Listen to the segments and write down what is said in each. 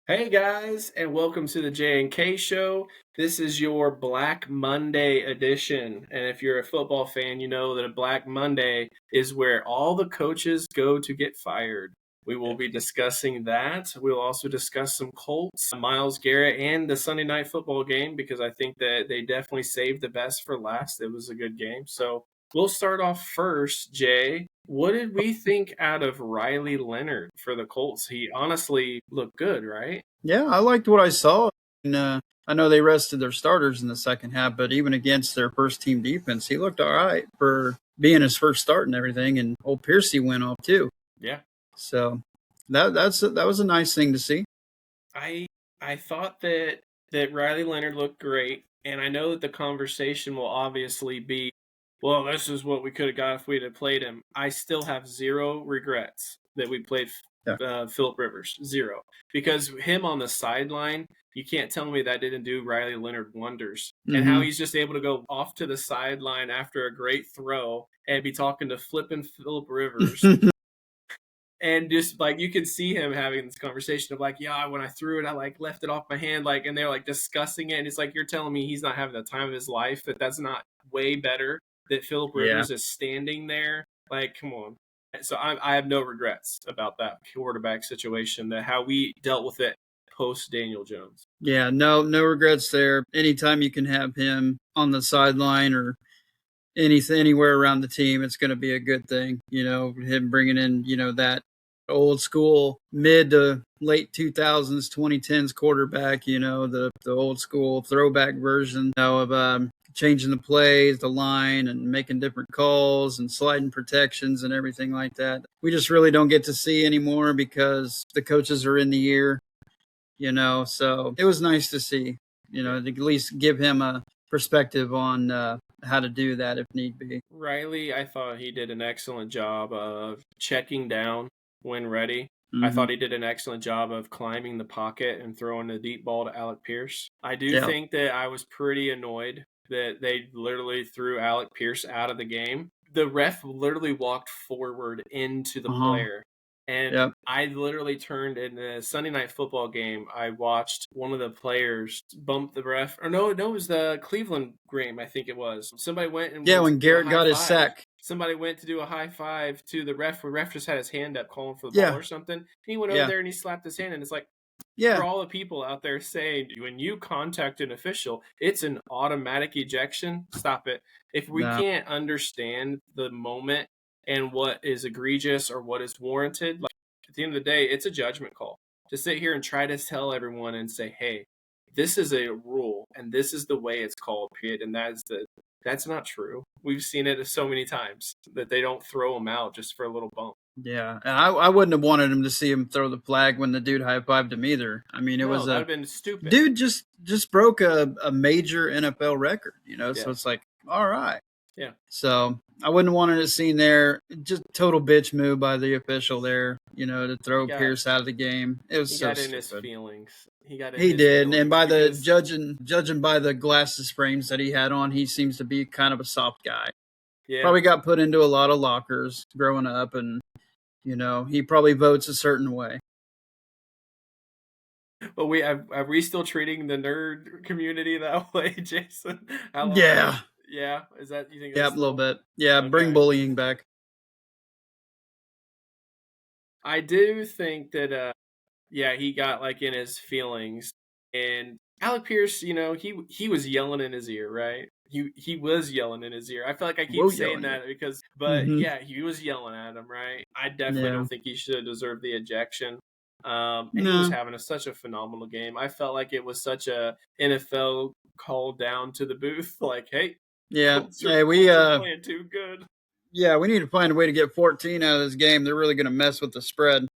Hey guys, and welcome to the J&K show. This is your Black Monday edition. And if you're a football fan, you know that a Black Monday is where all the coaches go to get fired. We will be discussing that. We'll also discuss some Colts, Myles Garrett, and the Sunday night football game because I think that they definitely saved the best for last. It was a good game. So we'll start off first, Jay. What did we think out of Riley Leonard for the Colts? He honestly looked good, right? Yeah, I liked what I saw. And, I know they rested their starters in the second half, but even against their first team defense, he looked all right for being his first start and everything. And old Piercy went off too. Yeah. So that was a nice thing to see. I thought that Riley Leonard looked great, and I know that the conversation will obviously be, well, this is what we could have got if we'd have played him. I still have zero regrets that we played Phillip Rivers, zero, because him on the sideline, you can't tell me that didn't do Riley Leonard wonders, and how he's just able to go off to the sideline after a great throw and be talking to flipping Phillip Rivers. And just like you can see him having this conversation of like, yeah, when I threw it, I like left it off my hand, like, and they're like discussing it, and it's like you're telling me he's not having the time of his life. That's not way better that Phillip Rivers is standing there. Like, come on. So I have no regrets about that quarterback situation. That how we dealt with it post Daniel Jones. Yeah, no regrets there. Anytime you can have him on the sideline or anywhere around the team, it's going to be a good thing. You know, him bringing in that old school mid to late 2000s 2010s quarterback, the old school throwback version of changing the plays, the line, and making different calls and sliding protections and everything like that. We just really don't get to see anymore because the coaches are in the year, so it was nice to see, to at least give him a perspective on how to do that if need be. Riley, I thought he did an excellent job of checking down when ready. I thought he did an excellent job of climbing the pocket and throwing the deep ball to Alec Pierce. I do think that I was pretty annoyed that they literally threw Alec Pierce out of the game. The ref literally walked forward into the player. And I literally turned in the Sunday night football game. I watched one of the players bump the ref. Or no, it was the Cleveland game, I think it was. Somebody went and when Garrett got his sack. Somebody went to do a high five to the ref. The ref just had his hand up calling for the ball or something. He went over there and he slapped his hand. And it's like, for all the people out there saying, when you contact an official, it's an automatic ejection. Stop it. If we can't understand the moment and what is egregious or what is warranted, like at the end of the day, it's a judgment call. To sit here and try to tell everyone and say, hey, this is a rule and this is the way it's called, period. And that's not true. We've seen it so many times that they don't throw them out just for a little bump. Yeah, and I wouldn't have wanted him to see him throw the flag when the dude high-fived him either. I mean, that would have been stupid. Dude just broke a major NFL record, so it's like, all right. Yeah. So I wouldn't have wanted a scene there. Just total bitch move by the official there, to throw Pierce out of the game. It was so stupid. He got in his feelings. He did, and by the judging by the glasses frames that he had on, he seems to be kind of a soft guy. Yeah. Probably got put into a lot of lockers growing up, and he probably votes a certain way. But are we still treating the nerd community that way, Jason? Yeah. Yeah, is that you think? Yeah, a little bit. Yeah, okay. Bring bullying back. I do think that, he got like in his feelings, and Alec Pierce, he was yelling in his ear, right? He was yelling in his ear. I feel like I keep saying that because, but he was yelling at him, right? I definitely don't think he should have deserved the ejection. And he was having such a phenomenal game. I felt like it was such a NFL call down to the booth, like, hey. Yeah, we playing too good. Yeah, we need to find a way to get 14 out of this game. They're really going to mess with the spread.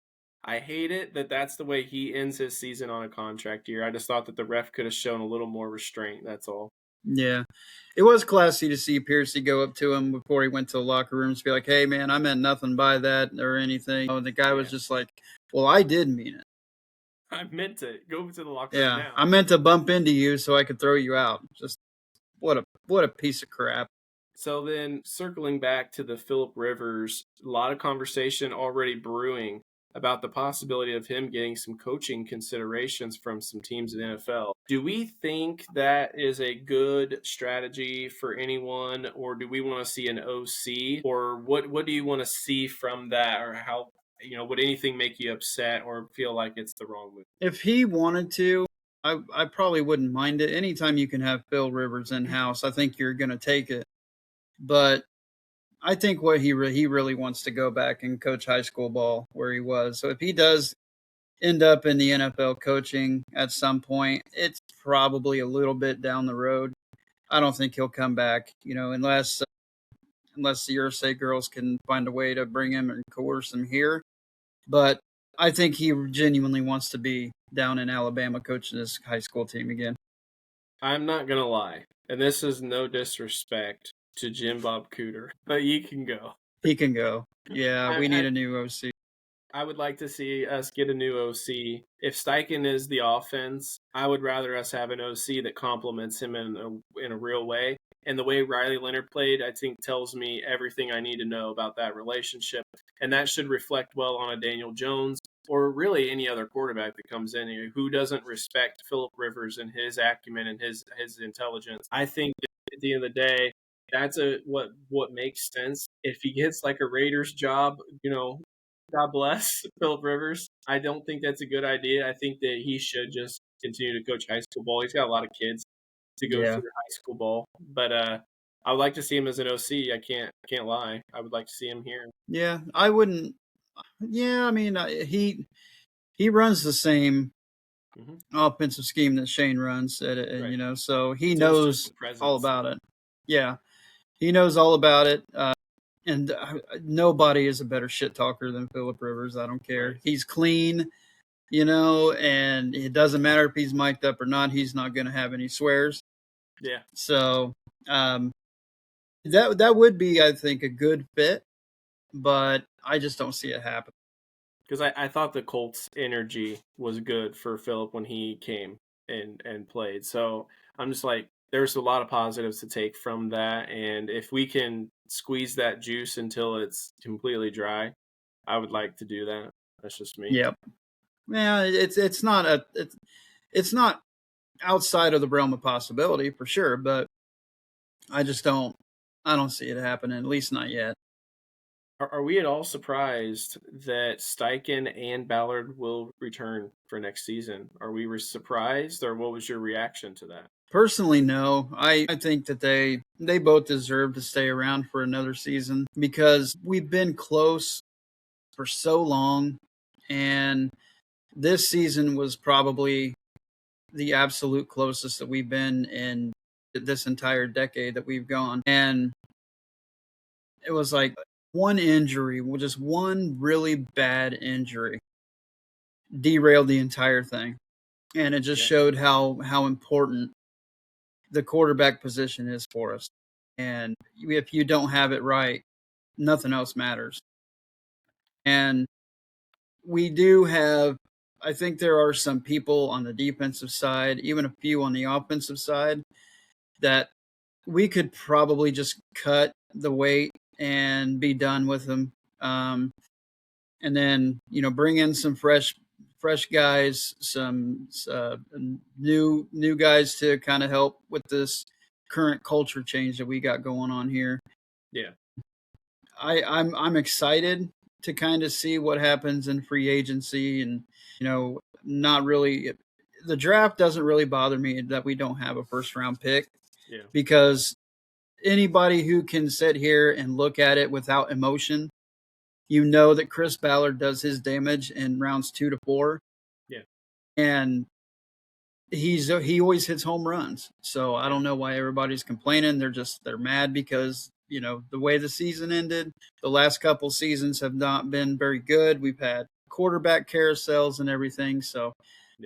I hate it that that's the way he ends his season on a contract year. I just thought that the ref could have shown a little more restraint. That's all. Yeah, it was classy to see Piercy go up to him before he went to the locker room to be like, "Hey, man, I meant nothing by that or anything." Oh, the guy was just like, "Well, I did mean it. I meant it. Go to the locker room now. I meant to bump into you so I could throw you out." Just what a piece of crap. So then circling back to the Phillip Rivers, a lot of conversation already brewing about the possibility of him getting some coaching considerations from some teams in the NFL. Do we think that is a good strategy for anyone, or do we want to see an OC, or what do you want to see from that, or how, would anything make you upset or feel like it's the wrong move? If he wanted to, I probably wouldn't mind it. Anytime you can have Phil Rivers in house, I think you're going to take it. But I think what he really wants to go back and coach high school ball where he was. So if he does end up in the NFL coaching at some point, it's probably a little bit down the road. I don't think he'll come back, unless the USA girls can find a way to bring him and coerce him here. But I think he genuinely wants to be down in Alabama coaching his high school team again. I'm not gonna lie, and this is no disrespect to Jim Bob Cooter, but you can go. He can go. Yeah, we need I, a new OC. I would like to see us get a new OC. If Steichen is the offense, I would rather us have an OC that complements him in a real way. And the way Riley Leonard played, I think, tells me everything I need to know about that relationship. And that should reflect well on a Daniel Jones or really any other quarterback that comes in here who doesn't respect Philip Rivers and his acumen and his intelligence. I think that at the end of the day, that's what makes sense. If he gets like a Raiders job, God bless Philip Rivers. I don't think that's a good idea. I think that he should just continue to coach high school ball. He's got a lot of kids to go Yeah. through high school ball, but I would like to see him as an OC. I can't lie. I would like to see him here. Yeah, I wouldn't. Yeah, I mean, he runs the same offensive scheme that Shane runs, Right. so he So it's just knows the presence. all about it. Yeah, he knows all about it. And nobody is a better shit talker than Philip Rivers. I don't care. Right. He's clean, and it doesn't matter if he's mic'd up or not. He's not going to have any swears. Yeah. So that would be, I think, a good fit, but I just don't see it happen. Because I thought the Colts energy was good for Philip when he came and played. So I'm just like, there's a lot of positives to take from that. And if we can squeeze that juice until it's completely dry, I would like to do that. That's just me. Yep. Yeah, it's not outside of the realm of possibility for sure, but I don't see it happening, at least not yet. Are we at all surprised that Steichen and Ballard will return for next season? Are we surprised, or what was your reaction to that? Personally, no. I think that they both deserve to stay around for another season because we've been close for so long, and this season was probably the absolute closest that we've been in this entire decade that we've gone. And it was like one injury, just one really bad injury, derailed the entire thing. And it just showed how important the quarterback position is for us. And if you don't have it right, nothing else matters. And we do have, I think there are some people on the defensive side, even a few on the offensive side, that we could probably just cut the weight and be done with them. And then, bring in some fresh guys, some new guys to kind of help with this current culture change that we got going on here. Yeah. I'm excited to kind of see what happens in free agency, and not really, the draft doesn't really bother me that we don't have a first round pick. Yeah. Because anybody who can sit here and look at it without emotion, that Chris Ballard does his damage in rounds 2 to 4. Yeah. And he always hits home runs. So I don't know why everybody's complaining. They're mad because, the way the season ended, the last couple seasons have not been very good. We've had quarterback carousels and everything. So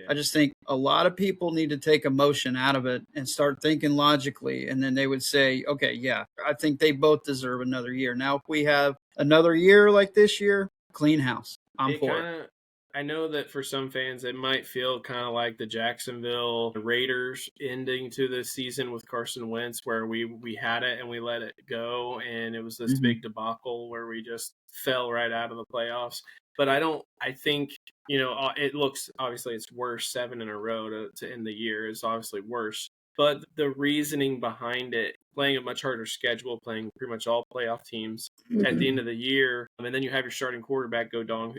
I just think a lot of people need to take emotion out of it and start thinking logically. And then they would say, okay, yeah, I think they both deserve another year. Now, if we have another year like this year, clean house. I'm for it. I know that for some fans, it might feel kind of like the Jacksonville Raiders ending to the season with Carson Wentz, where we had it and we let it go, and it was this big debacle where we just fell right out of the playoffs. But I think, it looks, obviously it's worse, 7 in a row to end the year is obviously worse. But the reasoning behind it, playing a much harder schedule, playing pretty much all playoff teams at the end of the year, and then you have your starting quarterback go down.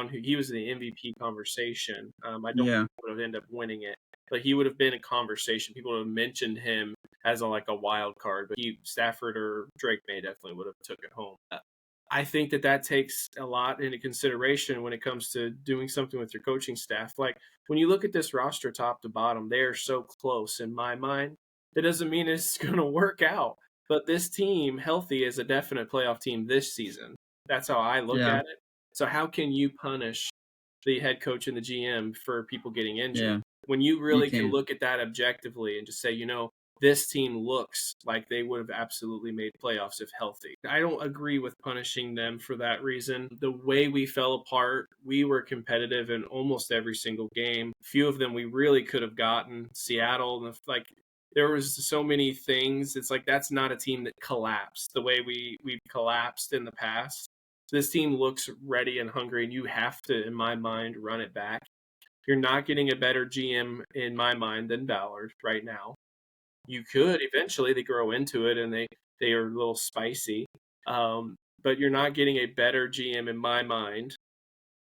Who he was in the MVP conversation. I don't Yeah. think he would have ended up winning it, but he would have been a conversation. People would have mentioned him as like a wild card, but Stafford or Drake May definitely would have took it home. I think that takes a lot into consideration when it comes to doing something with your coaching staff. Like when you look at this roster top to bottom, they are so close in my mind. That doesn't mean it's going to work out. But this team, healthy, is a definite playoff team this season. That's how I look Yeah. at it. So how can you punish the head coach and the GM for people getting injured Yeah. when you You really can can't. look at that objectively and just say, this team looks like they would have absolutely made playoffs if healthy. I don't agree with punishing them for that reason. The way we fell apart, we were competitive in almost every single game. Few of them we really could have gotten. Seattle, like there was so many things. It's like that's not a team that collapsed the way we've collapsed in the past. This team looks ready and hungry, and you have to, in my mind, run it back. You're not getting a better GM in my mind than Ballard right now. You could eventually, they grow into it and they are a little spicy, but you're not getting a better GM in my mind.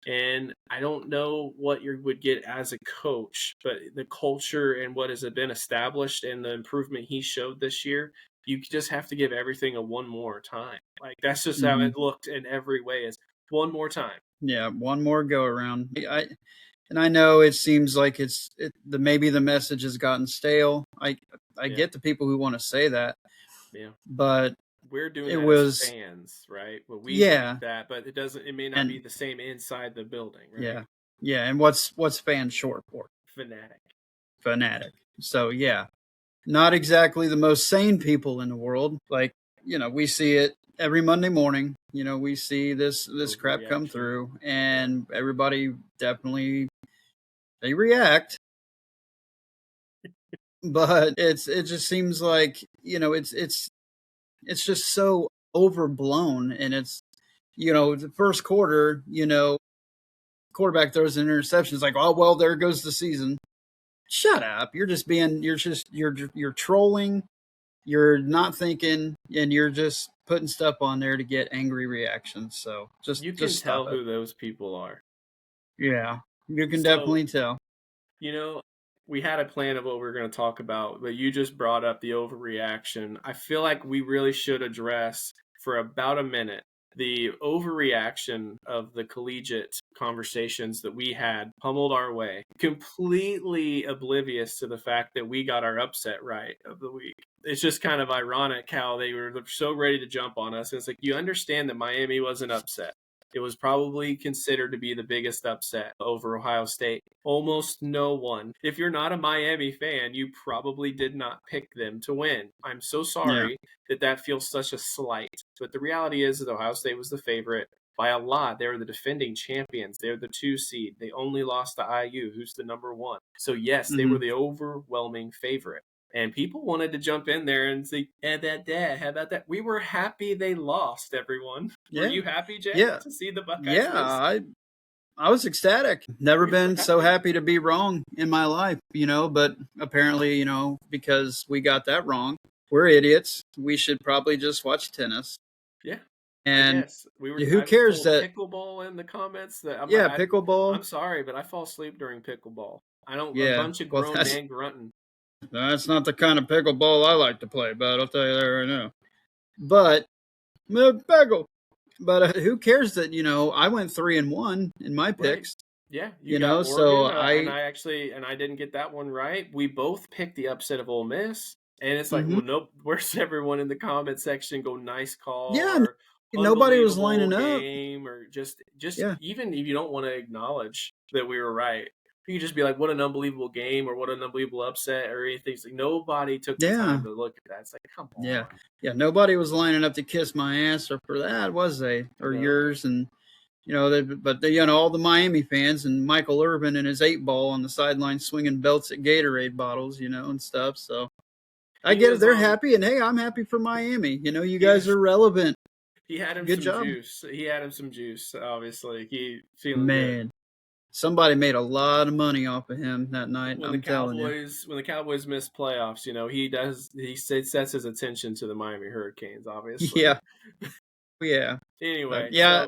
And I don't know what you would get as a coach, but the culture and what has been established and the improvement he showed this year, you just have to give everything a one more time. Like that's just how Mm-hmm. it looked in every way, is one more time. Yeah, one more go around. I know it seems like maybe the message has gotten stale. I Yeah, get the people who want to say that, yeah. but We're doing it that as was fans, right? Well, we think yeah, that, but it may not be and the same inside the building, right? yeah, yeah, and what's fan short for? Fanatic. Fanatic. So yeah, not exactly the most sane people in the world. Like we see it every Monday morning. We see this crap come Overreaction. through, Yeah. and everybody definitely they react. But it just seems like it's just so overblown, and it's the first quarter, quarterback throws an interception. It's like, oh well, there goes the season. Shut up! You're trolling. You're not thinking, and you're just putting stuff on there to get angry reactions. So You can just stop tell it. who those people are. Yeah, you can So, definitely tell. you know, we had a plan of what we were going to talk about, but you just brought up the overreaction. I feel like we really should address for about a minute the overreaction of the collegiate conversations that we had pummeled our way, completely oblivious to the fact that we got our upset right of the week. It's just kind of ironic how they were so ready to jump on us. It's like you understand that Miami wasn't upset. It was probably considered to be the biggest upset over Ohio State. Almost no one. If you're not a Miami fan, you probably did not pick them to win. I'm so Yeah. sorry that feels such a slight. But the reality is that Ohio State was the favorite by a lot. They were the defending champions. They're the 2 seed. They only lost to IU, who's the number 1. So yes, they Hmm. were the overwhelming favorite. And people wanted to jump in there and say, how about that? How about that? We were happy they lost, everyone. Were Yeah. you happy, Jay, Yeah. to see the Buckeyes Yeah. lose? I was ecstatic. Never We were been so happy. happy to be wrong in my life, but apparently, because we got that wrong, we're idiots. We should probably just watch tennis. Yeah, I And guess we were. who I cares told that, pickleball in the comments that yeah, pickleball. I'm sorry, but I fall asleep during pickleball. I don't. A Yeah. bunch of Well, grown men grunting. that's not the kind of pickleball I like to play, but I'll tell you that right now. But, pickle. But who cares that, I went 3-1 in my Right. picks, Yeah, you got so Oregon, and I didn't get that one right. We both picked the upset of Ole Miss, and it's like, mhm. well, nope. Where's everyone in the comment section? Go nice call Yeah, or nobody was unbelievable lining up. game, or just Yeah. even if you don't want to acknowledge that we were right, you could just be like, what an unbelievable game or what an unbelievable upset or anything. It's like nobody took the Yeah. time to look at that. It's like, come Yeah. on. Yeah. Nobody was lining up to kiss my ass or for that, was they? Or No. yours. And, all the Miami fans and Michael Irvin and his 8 ball on the sideline swinging belts at Gatorade bottles, and stuff. So I He get it. was They're on happy. And hey, I'm happy for Miami. You he guys was are relevant. He had him Good some job. juice. He had him some juice. Obviously, he feeling good. Man, somebody made a lot of money off of him that night. I'm telling you. When the Cowboys miss playoffs, sets his attention to the Miami Hurricanes. Obviously, Yeah, yeah. But anyway, yeah,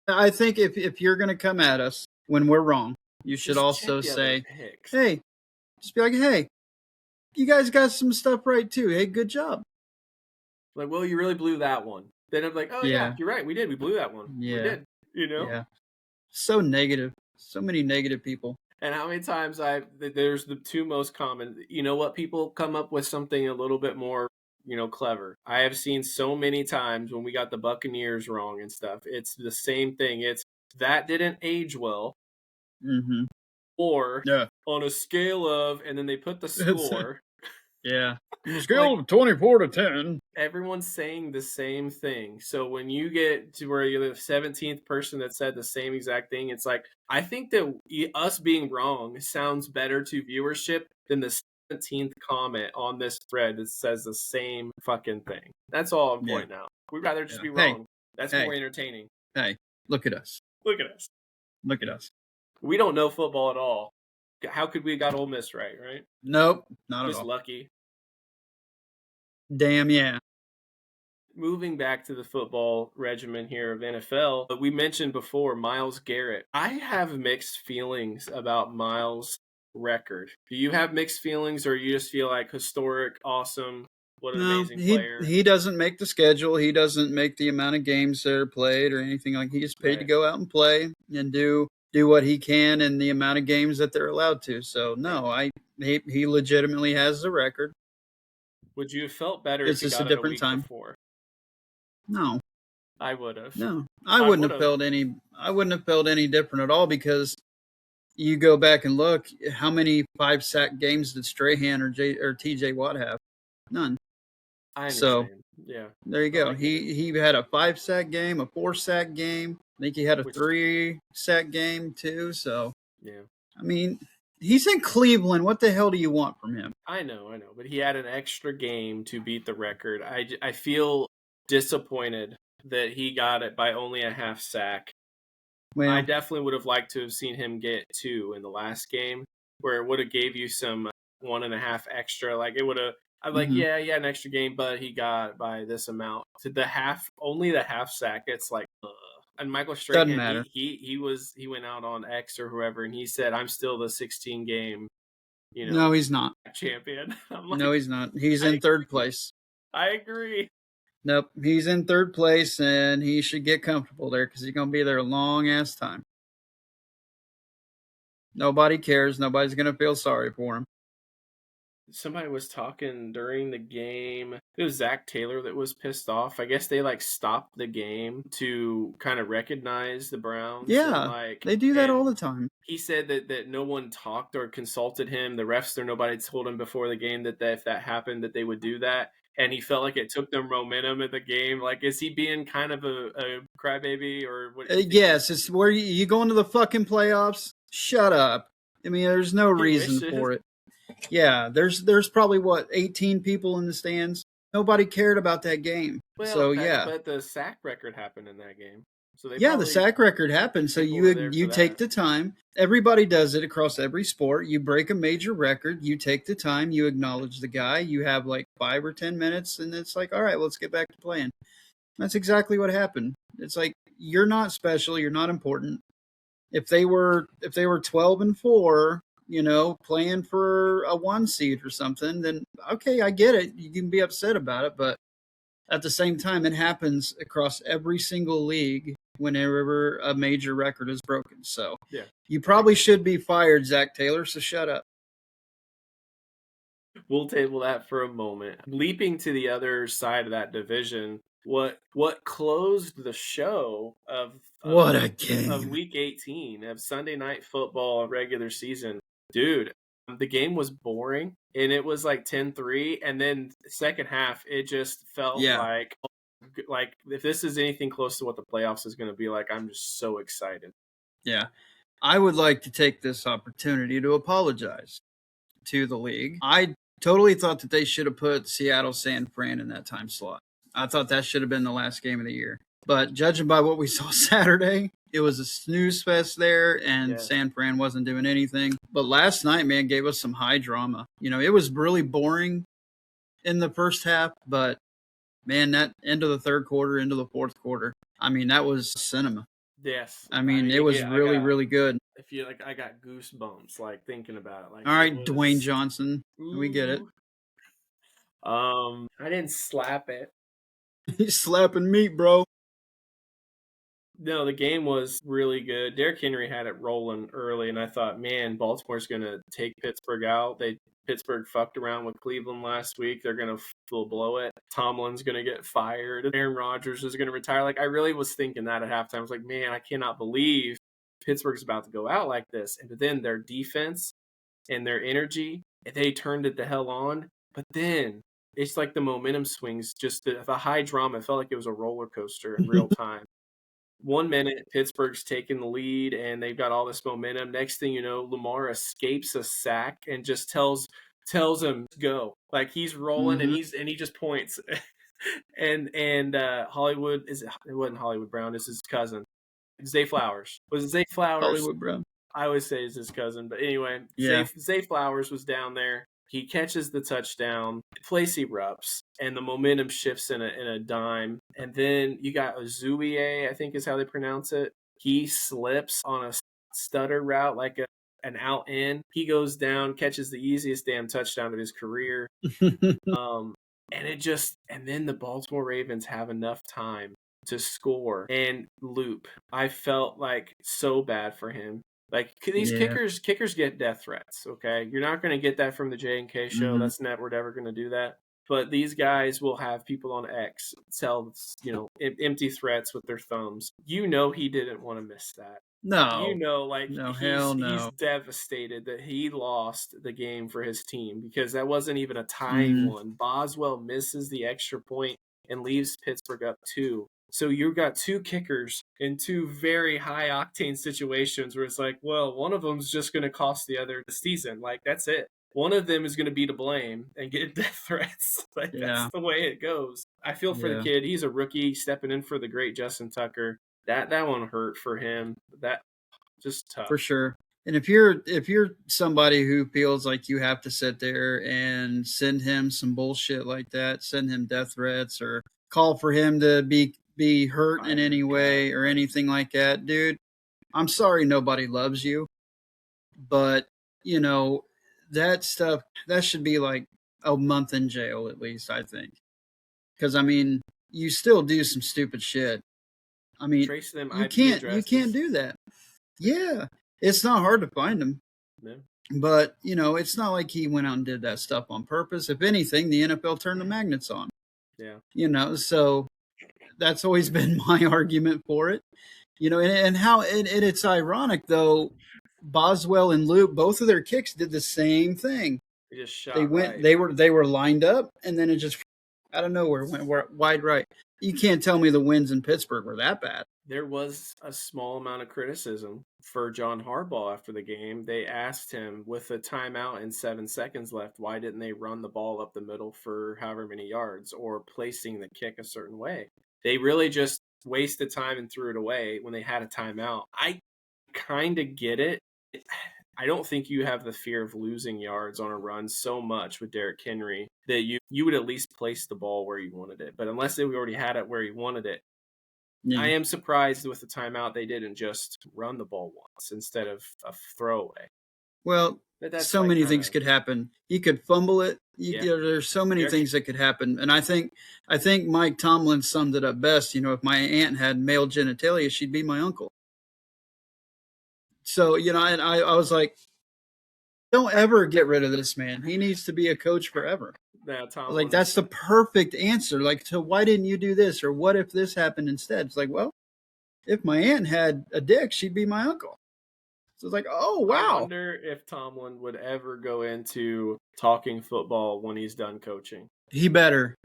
so I think if you're going to come at us when we're wrong, you should just check also the other say, picks. hey, just be like, hey, you guys got some stuff right too. Hey, good job. Like, well, you really blew that one. Then I'm like, oh yeah, Yeah, you're right. We did. We blew that one. We yeah, did. You know. yeah. So negative. So many negative people. And how many times there's the two most common. You know what? People come up with something a little bit more, clever. I have seen so many times when we got the Buccaneers wrong and stuff. It's the same thing. It's that didn't age well, Mm-hmm. or Yeah. on a scale of, and then they put the score. Yeah. On a Like, scale of 24 to 10. everyone's saying the same thing. So when you get to where you're the 17th person that said the same exact thing, it's like, I think that us being wrong sounds better to viewership than the 17th comment on this thread that says the same fucking thing. That's all I'm Yeah. pointing out. We'd rather just Yeah. be Hey, wrong. That's hey, more entertaining. hey, look at us. Look at us. Look at us. We don't know football at all. How could we have got Ole Miss right? Nope, not at Just all. lucky. Damn, yeah. Moving back to the football regimen here of NFL, we mentioned before Myles Garrett. I have mixed feelings about Myles' record. Do you have mixed feelings, or you just feel like historic, awesome, what an No, amazing player? he doesn't make the schedule. He doesn't make the amount of games that are played or anything like. He gets paid to Right. go out and play and do what he can in the amount of games that they're allowed to. So no, he legitimately has the record. Would you have felt better if It's he just a got it a different week time. before? No, I would have. no, I I wouldn't would have have. felt any. I wouldn't have felt any different at all because you go back and look how many 5-sack games did Strahan or T.J. Watt have? None. I So understand. Yeah. there you No, go. I get it. He had a 5-sack game, a 4-sack game. I think he had a Which, 3-sack game too. So yeah. I mean, he's in Cleveland. What the hell do you want from him? I know, but he had an extra game to beat the record. I feel disappointed that he got it by only a half sack. I Well, definitely would have liked to have seen him get 2 in the last game, where it would have gave you some 1.5 extra. Like, it would have. I'm like, mm-hmm. yeah, he had an extra game, but he got by this amount to the half, only the half sack. It's like, ugh. And Michael Doesn't Strahan, matter. he went out on X or whoever, and he said, "I'm still the 16 game, No, he's not. champion." I'm No, like, he's not. He's I in third place. I agree. Nope, he's in third place, and he should get comfortable there because he's going to be there a long ass time. Nobody cares. Nobody's going to feel sorry for him. Somebody was talking during the game. It was Zach Taylor that was pissed off. I guess they stopped the game to kind of recognize the Browns. Yeah, and they do that all the time. He said that no one talked or consulted him. The refs or nobody told him before the game that if that happened that they would do that. And he felt like it took them momentum in the game. Like, is he being kind of a crybaby, or what? Yes, it's where you go into the fucking playoffs. Shut up. I mean, there's no reason for it. Yeah, there's probably 18 people in the stands. Nobody cared about that game. Well, so yeah, but the sack record happened in that game. So the sack record happened. So you take the time. Everybody does it across every sport. You break a major record. You take the time. You acknowledge the guy. You have like 5 or 10 minutes, and it's like, all right, let's get back to playing. That's exactly what happened. It's like, you're not special. You're not important. If they were 12-4, playing for a 1 seed or something, then okay, I get it. You can be upset about it, but at the same time, it happens across every single league whenever a major record is broken. So yeah, you probably should be fired, Zach Taylor. So shut up. We'll table that for a moment. Leaping to the other side of that division, what closed the show of what a game of Week 18 of Sunday Night Football regular season, dude. The game was boring, and it was like 10-3, and then second half it just felt like if this is anything close to what the playoffs is going to be like, I'm just so excited. Yeah, I would like to take this opportunity to apologize to the league. I totally thought that they should have put Seattle San Fran in that time slot. I thought that should have been the last game of the year. But judging by what we saw Saturday, it was a snooze fest there, and San Fran wasn't doing anything. But last night, man, gave us some high drama. It was really boring in the first half, but man, that end of the third quarter, into the fourth quarter, I mean, that was cinema. Yes. I mean, it was really, really good. I feel like I got goosebumps, like, thinking about it. Like, all right, Dwayne Johnson. Ooh. We get it. I didn't slap it. He's slapping meat, bro. No, the game was really good. Derrick Henry had it rolling early, and I thought, man, Baltimore's going to take Pittsburgh out. Pittsburgh fucked around with Cleveland last week. They're going to full blow it. Tomlin's going to get fired. Aaron Rodgers is going to retire. Like, I really was thinking that at halftime. I was like, man, I cannot believe Pittsburgh's about to go out like this. But then their defense and their energy, they turned it the hell on. But then it's like the momentum swings, just the high drama. It felt like it was a roller coaster in real time. 1 minute, Pittsburgh's taking the lead, and they've got all this momentum. Next thing you know, Lamar escapes a sack and just tells him go. Like, he's rolling, and he just points. and Hollywood it wasn't Hollywood Brown, it's his cousin. Zay Flowers. Was it Zay Flowers? Hollywood Brown. I always say it's his cousin, but anyway, Zay Flowers was down there. He catches the touchdown, the place erupts, and the momentum shifts in a dime. And then you got Azuie, I think is how they pronounce it. He slips on a stutter route, like an out in. He goes down, catches the easiest damn touchdown of his career. And then the Baltimore Ravens have enough time to score and loop. I felt like so bad for him. Like, these kickers get death threats, okay? You're not going to get that from the J&K show. That's never going to do that. But these guys will have people on X tell, empty threats with their thumbs. He didn't want to miss that. No. He's devastated that he lost the game for his team, because that wasn't even a tying one. Boswell misses the extra point and leaves Pittsburgh up 2. So you've got 2 kickers in 2 very high-octane situations where it's like, well, one of them's just going to cost the other the season. Like, that's it. One of them is going to be to blame and get death threats. That's the way it goes. I feel for the kid. He's a rookie stepping in for the great Justin Tucker. That one hurt for him. That just tough. For sure. And if you're somebody who feels like you have to sit there and send him some bullshit like that, send him death threats or call for him to be hurt in any way or anything like that, dude, I'm sorry nobody loves you. But, that stuff, that should be like a month in jail at least, I think. Because, I mean, you still do some stupid shit. I mean, you can't do that. Yeah, it's not hard to find them. Yeah. But, it's not like he went out and did that stuff on purpose. If anything, the NFL turned the magnets on. Yeah. So that's always been my argument for it. And it's ironic, though, Boswell and Loop, both of their kicks did the same thing. They just shot right. They were lined up, and then it just out of nowhere went wide right. You can't tell me the wins in Pittsburgh were that bad. There was a small amount of criticism for John Harbaugh after the game. They asked him, with a timeout and 7 seconds left, why didn't they run the ball up the middle for however many yards or placing the kick a certain way? They really just wasted time and threw it away when they had a timeout. I kind of get it. I don't think you have the fear of losing yards on a run so much with Derrick Henry that you would at least place the ball where you wanted it. But unless they already had it where you wanted it, I am surprised with the timeout they didn't just run the ball once instead of a throwaway. Well, so many things could happen. You could fumble it. There's so many things that could happen. And I think Mike Tomlin summed it up best. If my aunt had male genitalia, she'd be my uncle. So, and I was like, don't ever get rid of this man. He needs to be a coach forever. Yeah, like, that's the perfect answer. Like, so why didn't you do this? Or what if this happened instead? It's like, well, if my aunt had a dick, she'd be my uncle. So it's like, oh, wow. I wonder if Tomlin would ever go into talking football when he's done coaching. He better.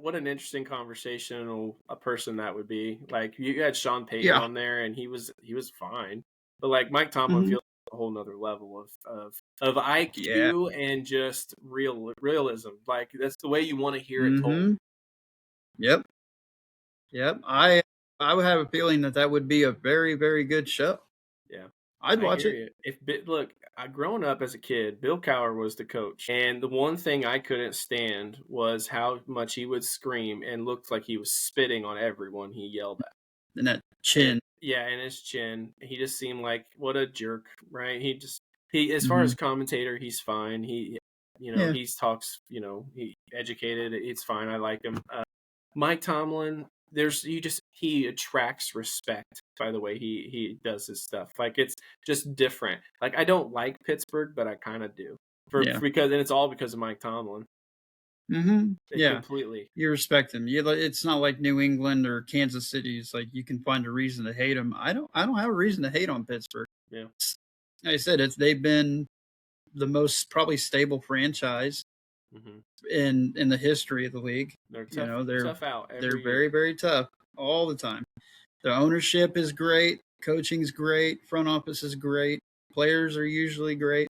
What an interesting conversation a person that would be. Like, you had Sean Payton on there, and he was fine. But like Mike Tomlin feels like a whole nother level of IQ and just realism. Like, that's the way you want to hear it told. Yep. Yep. I would have a feeling that that would be a very, very good show. Yeah. I'd I watch hear it. you. Look, I growing up as a kid, Bill Cowher was the coach, and the one thing I couldn't stand was how much he would scream and looked like he was spitting on everyone he yelled at. And that And chin. yeah, and his chin, he just seemed like what a jerk, right? He as far Hmm. as commentator, he's fine. Yeah. He talks, he educated. It's fine. I like him. Mike Tomlin, he attracts respect by the way he does his stuff. Like it's just different. Like I don't like Pittsburgh, but I kind of do Yeah. because and it's all because of Mike Tomlin. Hmm. It Yeah. completely. You respect them. It's not like New England or Kansas City. It's like you can find a reason to hate them. I don't have a reason to hate on Pittsburgh. Yeah. Like I said, they've been the most probably stable franchise Hmm. in the history of the league. They're You know, tough out they're every very, year. very tough all the time. The ownership is great, coaching's great, front office is great, players are usually great.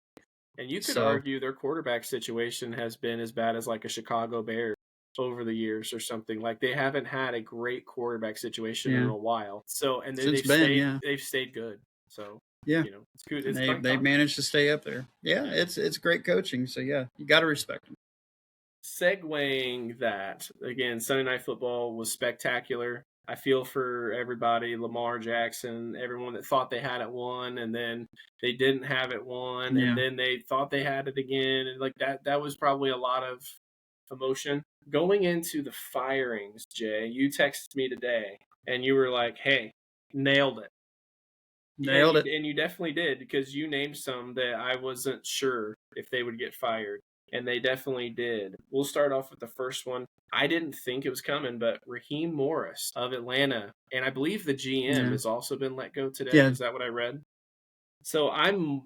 And you could So argue their quarterback situation has been as bad as like a Chicago Bears over the years or something. Like they haven't had a great quarterback situation in yeah, a while. So and since Ben, yeah, they've stayed good. So yeah, it's good. and It's fun they've talking. managed to stay up there. Yeah, Yeah. it's great coaching. So yeah, you got to respect them. Segueing that again, Sunday Night Football was spectacular. I feel for everybody, Lamar Jackson, everyone that thought they had it won, and then they didn't have it won, and Yeah, then they thought they had it again, and like that was probably a lot of emotion. Going into the firings, Jay, you texted me today, and you were like, "Hey, nailed it." Yeah, nailed it. and you definitely did because you named some that I wasn't sure if they would get fired, and they definitely did. We'll start off with the first one. I didn't think it was coming, but Raheem Morris of Atlanta, and I believe the GM Yeah, has also been let go today. yeah, Is that what I read? So I'm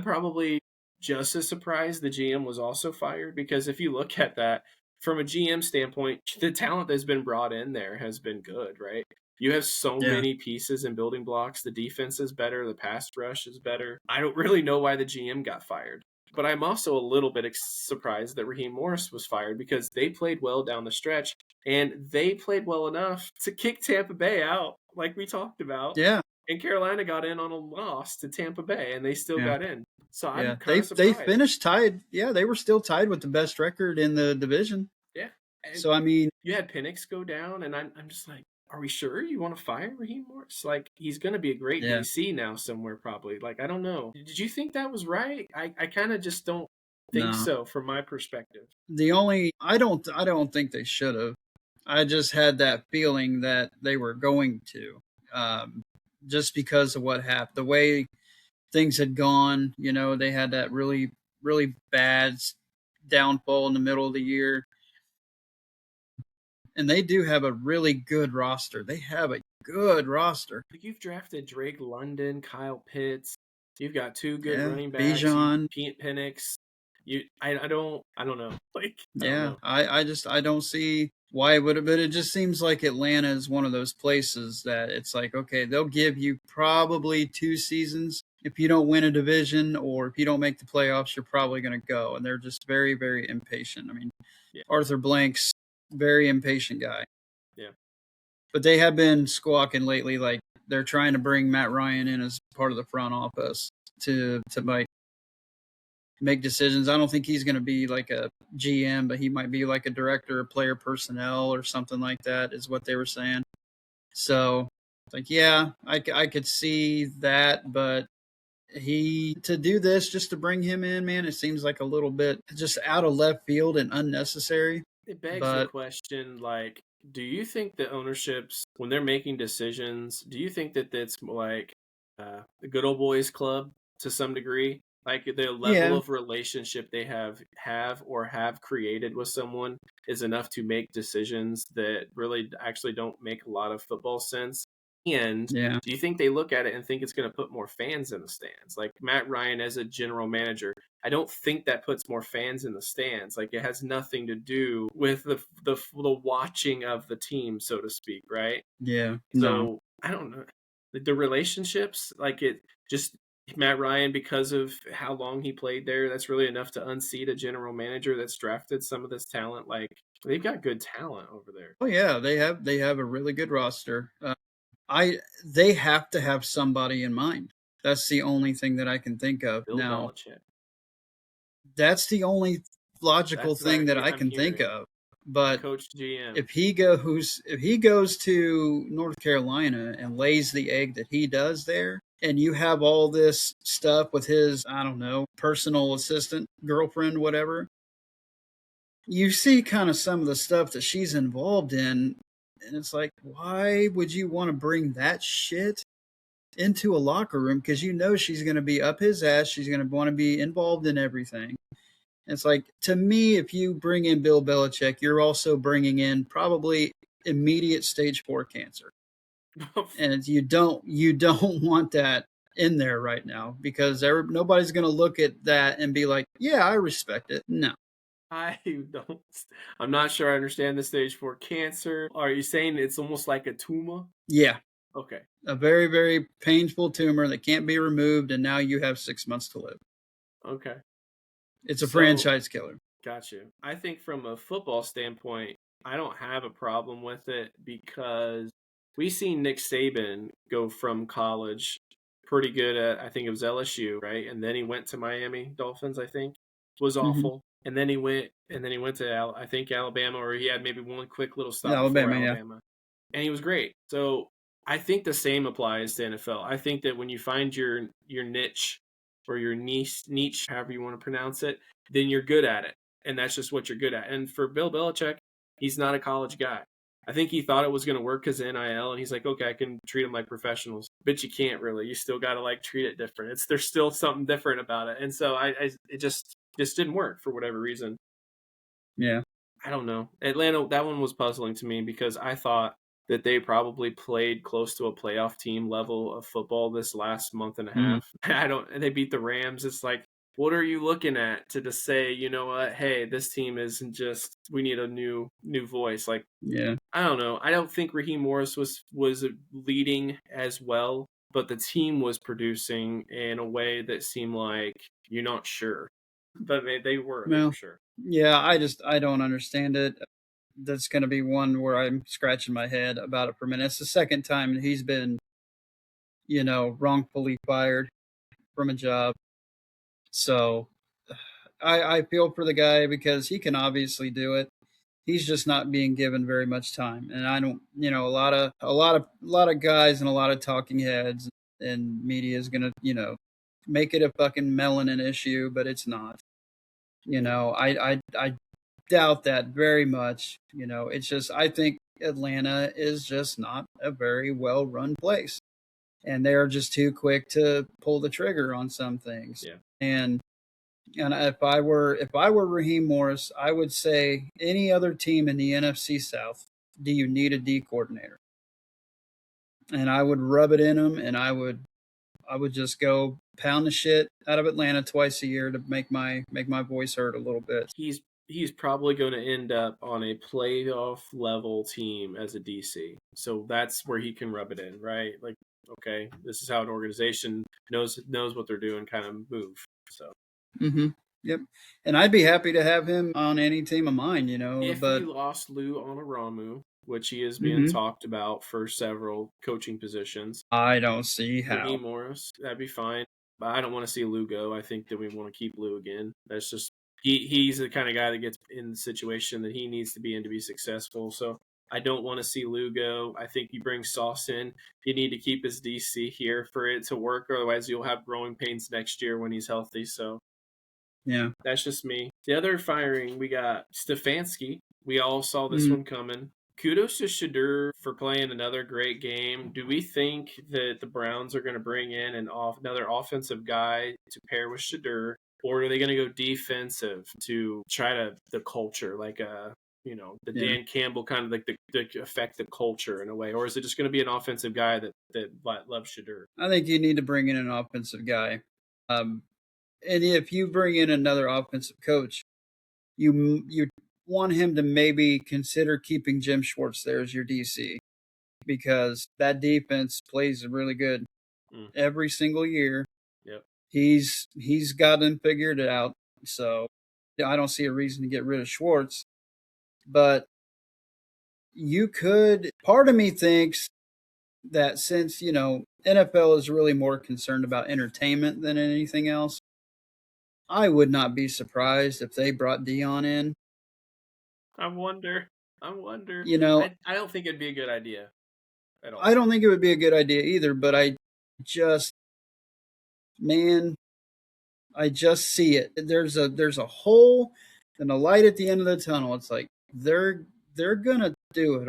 probably just as surprised the GM was also fired because if you look at that from a GM standpoint, the talent that's been brought in there has been good, right? You have so yeah, many pieces and building blocks. The defense is better, the pass rush is better. I don't really know why the GM got fired. But I'm also a little bit surprised that Raheem Morris was fired because they played well down the stretch and they played well enough to kick Tampa Bay out, like we talked about. yeah, And Carolina got in on a loss to Tampa Bay, and they still yeah. got in. So I'm Yeah, kind of they surprised. finished tied. Yeah, they were still tied with the best record in the division. Yeah, and So I mean, you had Penix go down, and I'm just like, are we sure you want to fire Raheem Morris? Like he's going to be a great yeah, DC now somewhere probably. Like I don't know. Did you think that was right? I kind of just don't think no. so from my perspective. The only I don't think they should have. I just had that feeling that they were going to, um, just because of what happened, the way things had gone. You know, they had that really really bad downfall in the middle of the year, and they do have a really good roster. They have a good roster. Like you've drafted Drake London, Kyle Pitts. You've got two good Yeah, running backs. You Bijan. Pete Penix. I don't know. Like I don't Yeah, know. I don't see why it would have, but it just seems like Atlanta is one of those places that it's like, okay, they'll give you probably 2 seasons. If you don't win a division or if you don't make the playoffs, you're probably going to go. And they're just very, very impatient. I mean, Yeah, Arthur Blank's very impatient guy, yeah. but they have been squawking lately. Like they're trying to bring Matt Ryan in as part of the front office to make decisions. I don't think he's going to be like a GM, but he might be like a director of player personnel or something like that, is what they were saying. So, like, yeah, I could see that, but to do this just to bring him in, man, it seems like a little bit just out of left field and unnecessary. It begs the But question, like, do you think the ownerships, when they're making decisions, do you think that that's like the good old boys club to some degree? Like the level yeah, of relationship they have created with someone is enough to make decisions that really actually don't make a lot of football sense. And yeah, do you think they look at it and think it's going to put more fans in the stands? Like Matt Ryan as a general manager, I don't think that puts more fans in the stands. Like it has nothing to do with the watching of the team, so to speak, right? yeah, no, So I don't know the relationships. Like it just Matt Ryan, because of how long he played there, that's really enough to unseat a general manager that's drafted some of this talent. Like they've got good talent over there. Oh yeah, they have a really good roster. I they have to have somebody in mind. That's the only thing that I can think of Bill now. Belichick. That's the only logical That's what thing that I I'm can think hearing. of. The But coach GM. if he goes to North Carolina and lays the egg that he does there, and you have all this stuff with his, I don't know, personal assistant, girlfriend, whatever, you see kind of some of the stuff that she's involved in, and it's like, why would you want to bring that shit into a locker room? Because you know she's going to be up his ass. She's going to want to be involved in everything. It's like, to me, if you bring in Bill Belichick, you're also bringing in probably immediate stage 4 cancer, and you don't want that in there right now, because nobody's going to look at that and be like, yeah, I respect it. No. I don't. I'm not sure I understand the stage 4 cancer. Are you saying it's almost like a tumor? Yeah, Okay. a very, very painful tumor that can't be removed, and now you have 6 months to live. Okay. It's a So, franchise killer. got you. I think from a football standpoint, I don't have a problem with it because we seen Nick Saban go from college pretty good at, I think it was LSU, right? And then he went to Miami Dolphins, I think. Was Mm-hmm. awful. And then he went to I think Alabama, or he had maybe one quick little stop before Alabama, yeah. Alabama. And he was great. So I think the same applies to NFL. I think that when you find your niche or your niche, however you want to pronounce it, then you're good at it. And that's just what you're good at. And for Bill Belichick, he's not a college guy. I think he thought it was going to work because of NIL, and he's like, okay, I can treat them like professionals, but you can't really. You still got to like treat it different. There's still something different about it, and so it just didn't work for whatever reason. Yeah. I don't know. Atlanta, that one was puzzling to me because I thought that they probably played close to a playoff team level of football this last month and a Mm. half. And they beat the Rams. It's like, what are you looking at to just say, you know what, hey, this team isn't just, we need a new voice. Like, Yeah. I don't know. I don't think Raheem Morris was leading as well, but the team was producing in a way that seemed like you're not sure. But they were Well, sure. yeah, I don't understand it. That's going to be one where I'm scratching my head about it for a minute. It's the second time he's been, wrongfully fired from a job. So I feel for the guy because he can obviously do it. He's just not being given very much time. And I don't, a lot of guys and a lot of talking heads and media is going to, make it a fucking melanin issue, but it's not. I doubt that very much. It's just, I think Atlanta is just not a very well run place, and they're just too quick to pull the trigger on some things. Yeah. And if I were Raheem Morris, I would say any other team in the NFC South, do you need a D coordinator? And I would rub it in them, and I would just go pound the shit out of Atlanta twice a year to make my voice heard a little bit. He's probably going to end up on a playoff level team as a DC. So that's where he can rub it in, right? Like, okay, this is how an organization knows what they're doing, kind of move. So Mm-hmm. Yep. And I'd be happy to have him on any team of mine, if we but lost Lou Onaramu, which he is being mm-hmm. talked about for several coaching positions, I don't see how. Raheem Morris, that'd be fine. But I don't want to see Lou go. I think that we want to keep Lou again. That's just he's the kind of guy that gets in the situation that he needs to be in to be successful. So I don't want to see Lou go. I think you bring Sauce in. You need to keep his DC here for it to work. Otherwise, you'll have growing pains next year when he's healthy. So Yeah. that's just me. The other firing, we got Stefanski. We all saw this Mm, one coming. Kudos to Shadur for playing another great game. Do we think that the Browns are going to bring in another offensive guy to pair with Shadur, or are they going to go defensive to try to the culture, like the yeah. Dan Campbell kind of like the affect the culture in a way, or is it just going to be an offensive guy that loves Shadur? I think you need to bring in an offensive guy. And if you bring in another offensive coach, you want him to maybe consider keeping Jim Schwartz there as your DC, because that defense plays really good Mm, every single year. yep. He's got them figured out. So I don't see a reason to get rid of Schwartz. But you could. Part of me thinks that since NFL is really more concerned about entertainment than anything else, I would not be surprised if they brought Dion in. I wonder. I wonder. You know, I don't think it'd be a good idea at I all. don't think it would be a good idea either, but just man, I just see it. There's a hole and a light at the end of the tunnel. It's like they're gonna do it.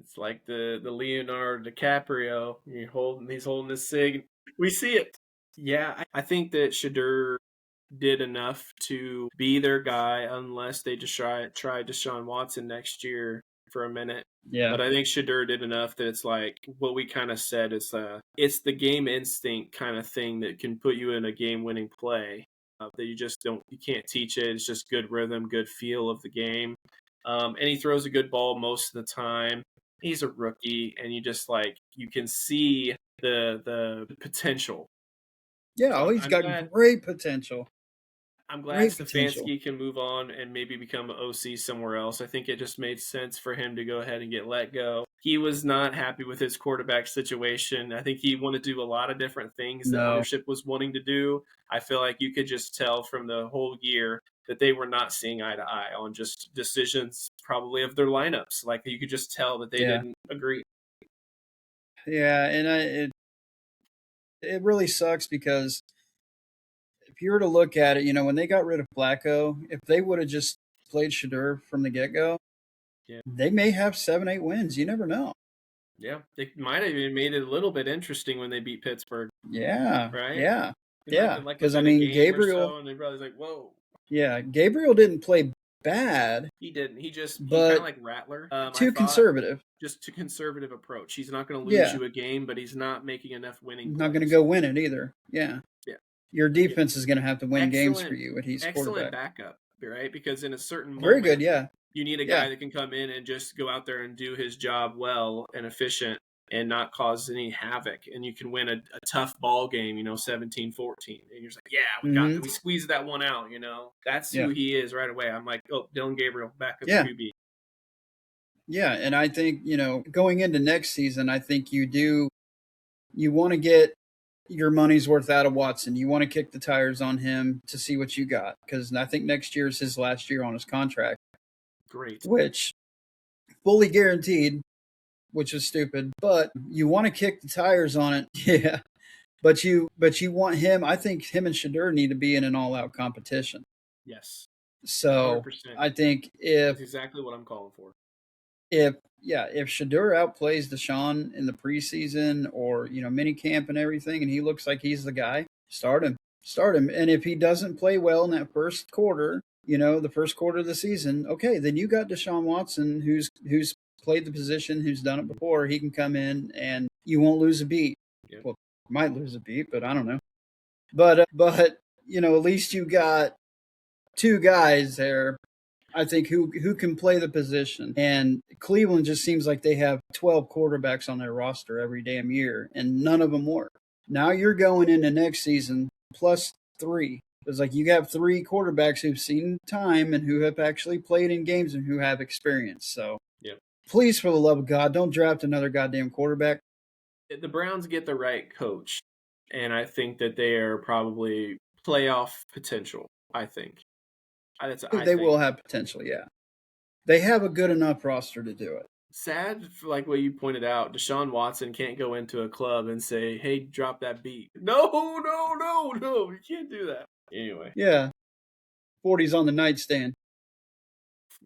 It's like the Leonardo DiCaprio. He's holding his cig. We see it. Yeah, I think that Shadur did enough to be their guy, unless they just try Deshaun Watson next year for a minute. Yeah, But I think Shadur did enough that it's like what we kind of said. It's the game instinct kind of thing that can put you in a game winning play. That you can't teach it. It's just good rhythm, good feel of the game. And he throws a good ball most of the time. He's a rookie, and you can see the potential. yeah. So Oh, he's I'm got glad great potential. I'm glad Great potential. Stefanski can move on and maybe become an OC somewhere else. I think it just made sense for him to go ahead and get let go. He was not happy with his quarterback situation. I think he wanted to do a lot of different things that No, ownership was wanting to do. I feel like you could just tell from the whole year that they were not seeing eye to eye on just decisions, probably of their lineups. Like you could just tell that they yeah, didn't agree. yeah, and it really sucks because if you were to look at it, when they got rid of Flacco, if they would have just played Shadur from the get go, Yeah. they may have 7, 8 wins. You never know. Yeah. They might have even made it a little bit interesting when they beat Pittsburgh, Yeah, right? yeah, It might have yeah. been like Because I within a mean, game or Gabriel, so, and they probably like, whoa. yeah, Gabriel didn't play bad, He didn't. He kind of but like Rattler. I too thought conservative. just too conservative approach. He's not going to lose Yeah, you a game, but he's not making enough winning not going to plays. go win it either. Yeah, Yeah, your I get it. defense is going to have to win games for Excellent, you when he's excellent quarterback. backup, right? Because in a certain Very good. moment, Yeah, you need a yeah, guy that can come in and just go out there and do his job well and efficient and not cause any havoc. And you can win a tough ball game, 17-14. And you're just like, yeah, hmm we squeezed that one out, That's yeah, who he is right away. I'm like, oh, Dylan Gabriel, backup yeah. QB. Yeah, and I think, going into next season, I think you want to get your money's worth out of Watson. You want to kick the tires on him to see what you got because I think next year is his last year on his contract, Great. which fully guaranteed, which is stupid, but you want to kick the tires on it. Yeah. But you want him, I think him and Shadur need to be in an all-out competition. Yes. So, 100%. I think That's exactly what I'm calling for. if Shadur outplays Deshaun in the preseason or mini camp and everything, and he looks like he's the guy, start him. And if he doesn't play well in that first quarter, the first quarter of the season, okay, then you got Deshaun Watson, who's played the position, who's done it before. He can come in and you won't lose a beat. Yeah. Well, might lose a beat, but I don't know. But at least you got two guys there I think who can play the position. And Cleveland just seems like they have 12 quarterbacks on their roster every damn year, and none of them work. Now you're going into next season plus 3. It's like you have 3 quarterbacks who've seen time and who have actually played in games and who have experience. So Yeah. please, for the love of God, don't draft another goddamn quarterback. The Browns get the right coach, and I think that they are probably playoff potential. I think. I They think. will have potential, yeah. They have a good enough roster to do it. Sad, like what you pointed out, Deshaun Watson can't go into a club and say, "Hey, drop that beat." No, no, no, no, you can't do that. Anyway, Yeah. 40's on the nightstand.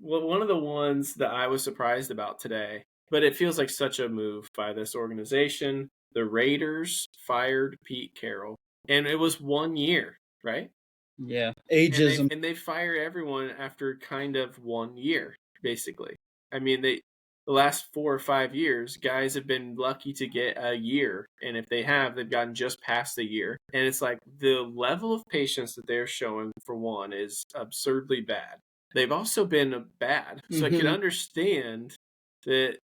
well, one of the ones that I was surprised about today, but it feels like such a move by this organization. The Raiders fired Pete Carroll, and it was 1 year, right? Yeah. And they Ageism. and they fire everyone after kind of 1 year, basically. I mean, the last 4 or 5 years, guys have been lucky to get a year, and if they have, they've gotten just past the year. And it's like the level of patience that they're showing for one is absurdly bad. They've also been bad, so I can Mm-hmm. understand that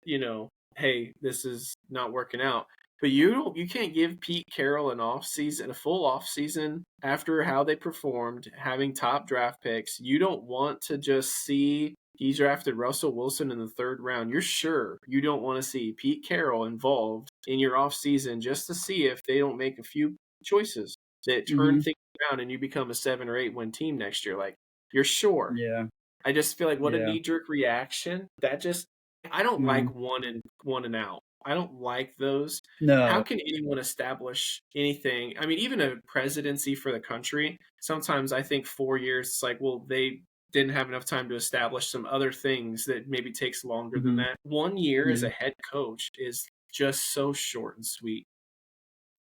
hey, this is not working out. But you can't give Pete Carroll a full off season after how they performed, having top draft picks. You don't want to just see he drafted Russell Wilson in the third round. You're sure you don't want to see Pete Carroll involved in your off season just to see if they don't make a few choices that turn Hmm. things around and you become a 7 or 8 win team next year. Like you're sure. Yeah. I just feel like what a Yeah. knee jerk reaction. That just I don't Mm. like one and out. I don't like those. How No. can anyone establish anything? I mean, even a presidency for the country, sometimes I think 4 years, it's like, well, they didn't have enough time to establish some other things that maybe takes longer than Hmm. that. 1 year as Yeah. a head coach is just so short and sweet.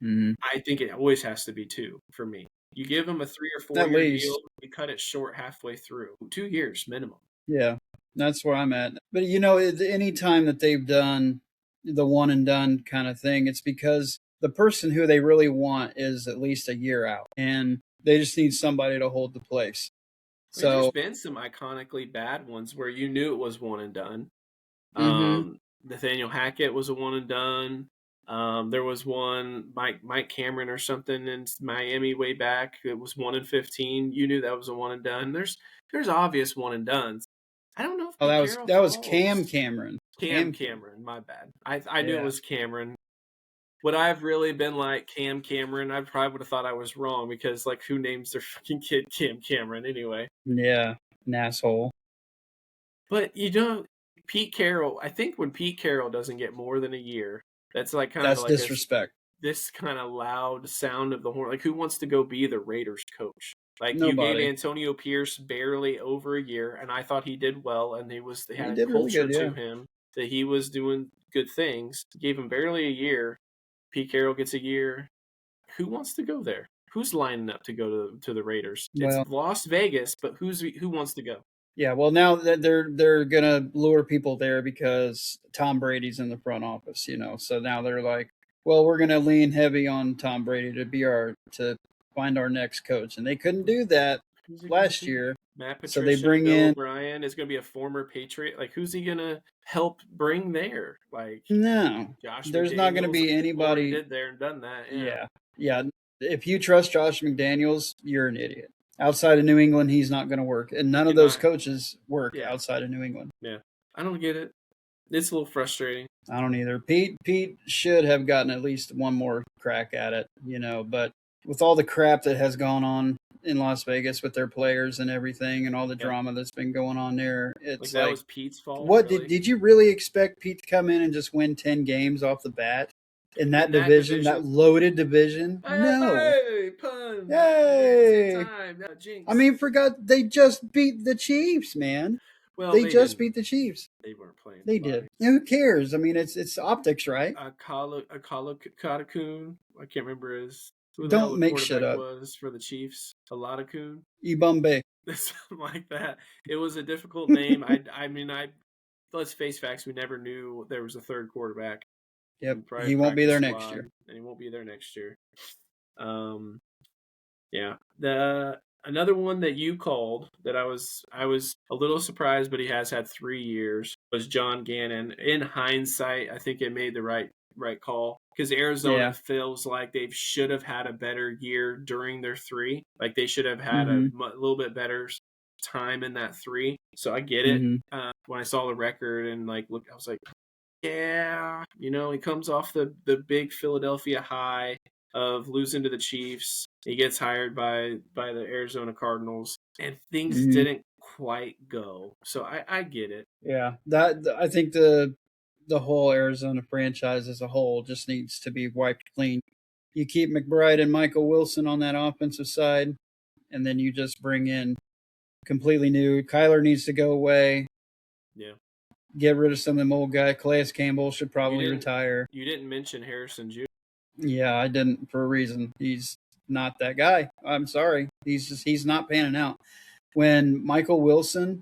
Hmm. I think it always has to be two for me. You give them a 3 or 4 At year deal, least. you cut it short halfway through. 2 years minimum. Yeah. That's where I'm at. But any time that they've done the one and done kind of thing, it's because the person who they really want is at least a year out, and they just need somebody to hold the place. I mean, there's So, been some iconically bad ones where you knew it was one and done. hmm. Nathaniel Hackett was a one and done. There was one Mike Cameron or something in Miami way back. It was 1-15. You knew that was a one and done. There's obvious one and dones. I don't know if Oh, Pete that was Carroll that was Cam falls. Cameron. Cam Cam Cameron. Cameron, my bad. I knew it Yeah. was Cameron. Would I have really been like Cam Cameron? I probably would have thought I was wrong because like who names their fucking kid Cam Cameron anyway? Yeah. An asshole. But Pete Carroll. I think when Pete Carroll doesn't get more than a year, that's like kind of That's like disrespect. this kind of loud sound of the horn. Like who wants to go be the Raiders coach? Like you gave Nobody. Antonio Pierce barely over a year, and I thought he did well, and they He had a did really culture good. to Yeah. him that he was doing good things. Gave him barely a year. Pete Carroll gets a year. Who wants to go there? Who's lining up to go to the Raiders? It's Well, Las Vegas, but who wants to go? yeah. Well, now that they're gonna lure people there because Tom Brady's in the front office. So now they're like, well, we're gonna lean heavy on Tom Brady to find our next coach, and they couldn't do that Who's it going to last be? year. Matt So they Patricia, bring Bill in O'Brien is going to be a former Patriot. Like, who's he going to help bring there? Like, no. Josh There's not going to McDaniels, be like, people already anybody. did there and done that. Yeah. Yeah, yeah. If you trust Josh McDaniels, you're an idiot. Outside of New England, he's not going to work, and none of those Cannot. coaches work Yeah. outside of New England. Yeah. I don't get it. It's a little frustrating. I don't either. Pete should have gotten at least one more crack at it, but with all the crap that has gone on in Las Vegas with their players and everything and all the Yeah. drama that's been going on there, Like, it's that like was Pete's fault, what really? did you really expect Pete to come in and just win 10 games off the bat in that In that division, that division. loaded division? No. Hey, pun. Same Yay. time. No, I jinx. mean, they just beat the Chiefs, man. Well, They they just didn't. beat the Chiefs. They weren't playing They anybody. did. Who cares? I mean, it's optics, right? Akala Katakun. I can't remember who the hell Don't the make shit quarterback up. was for the Chiefs. Alatakun. Ibumbe. Something like that. It was a difficult name. I mean, let's face facts. We never knew there was a third quarterback Yep. in private He won't be practice there next squad, year. and he won't be there next year. Yeah. The another one that you called that I was a little surprised, but he has had 3 years was John Gannon. In hindsight, I think it made the right call because Arizona Yeah. feels like they should have had a better year during their three. Like they should have had a Mm-hmm. little bit better time in that three. So I get it. Mm-hmm. When I saw the record and like look, I was like, yeah, he comes off the big Philadelphia high of losing to the Chiefs. He gets hired by the Arizona Cardinals, and things Mm-hmm. didn't quite go. So I get it. Yeah. I think the whole Arizona franchise as a whole just needs to be wiped clean. You keep McBride and Michael Wilson on that offensive side, and then you just bring in completely new. Kyler needs to go away. Yeah. Get rid of some of them old guys. Calais Campbell should You probably didn't retire. you didn't mention Harrison Jr. Yeah, I didn't for a reason. He's not that guy. I'm sorry. He's not panning out. When Michael Wilson,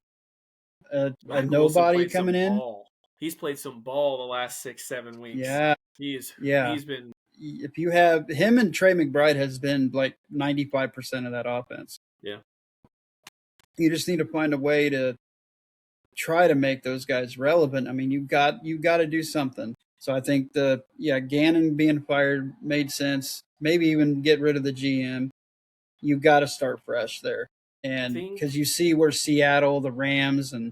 a Michael Wilson nobody played some coming in, ball. He's played some ball the last 6-7 weeks. yeah, He's yeah. he's been If you have him and Trey McBride has been like 95% of that offense. yeah. You just need to find a way to try to make those guys relevant. I mean, you've got to do something. So I think Gannon being fired made sense. Maybe even get rid of the GM. You got to start fresh there, I and think because you see where Seattle, the Rams, and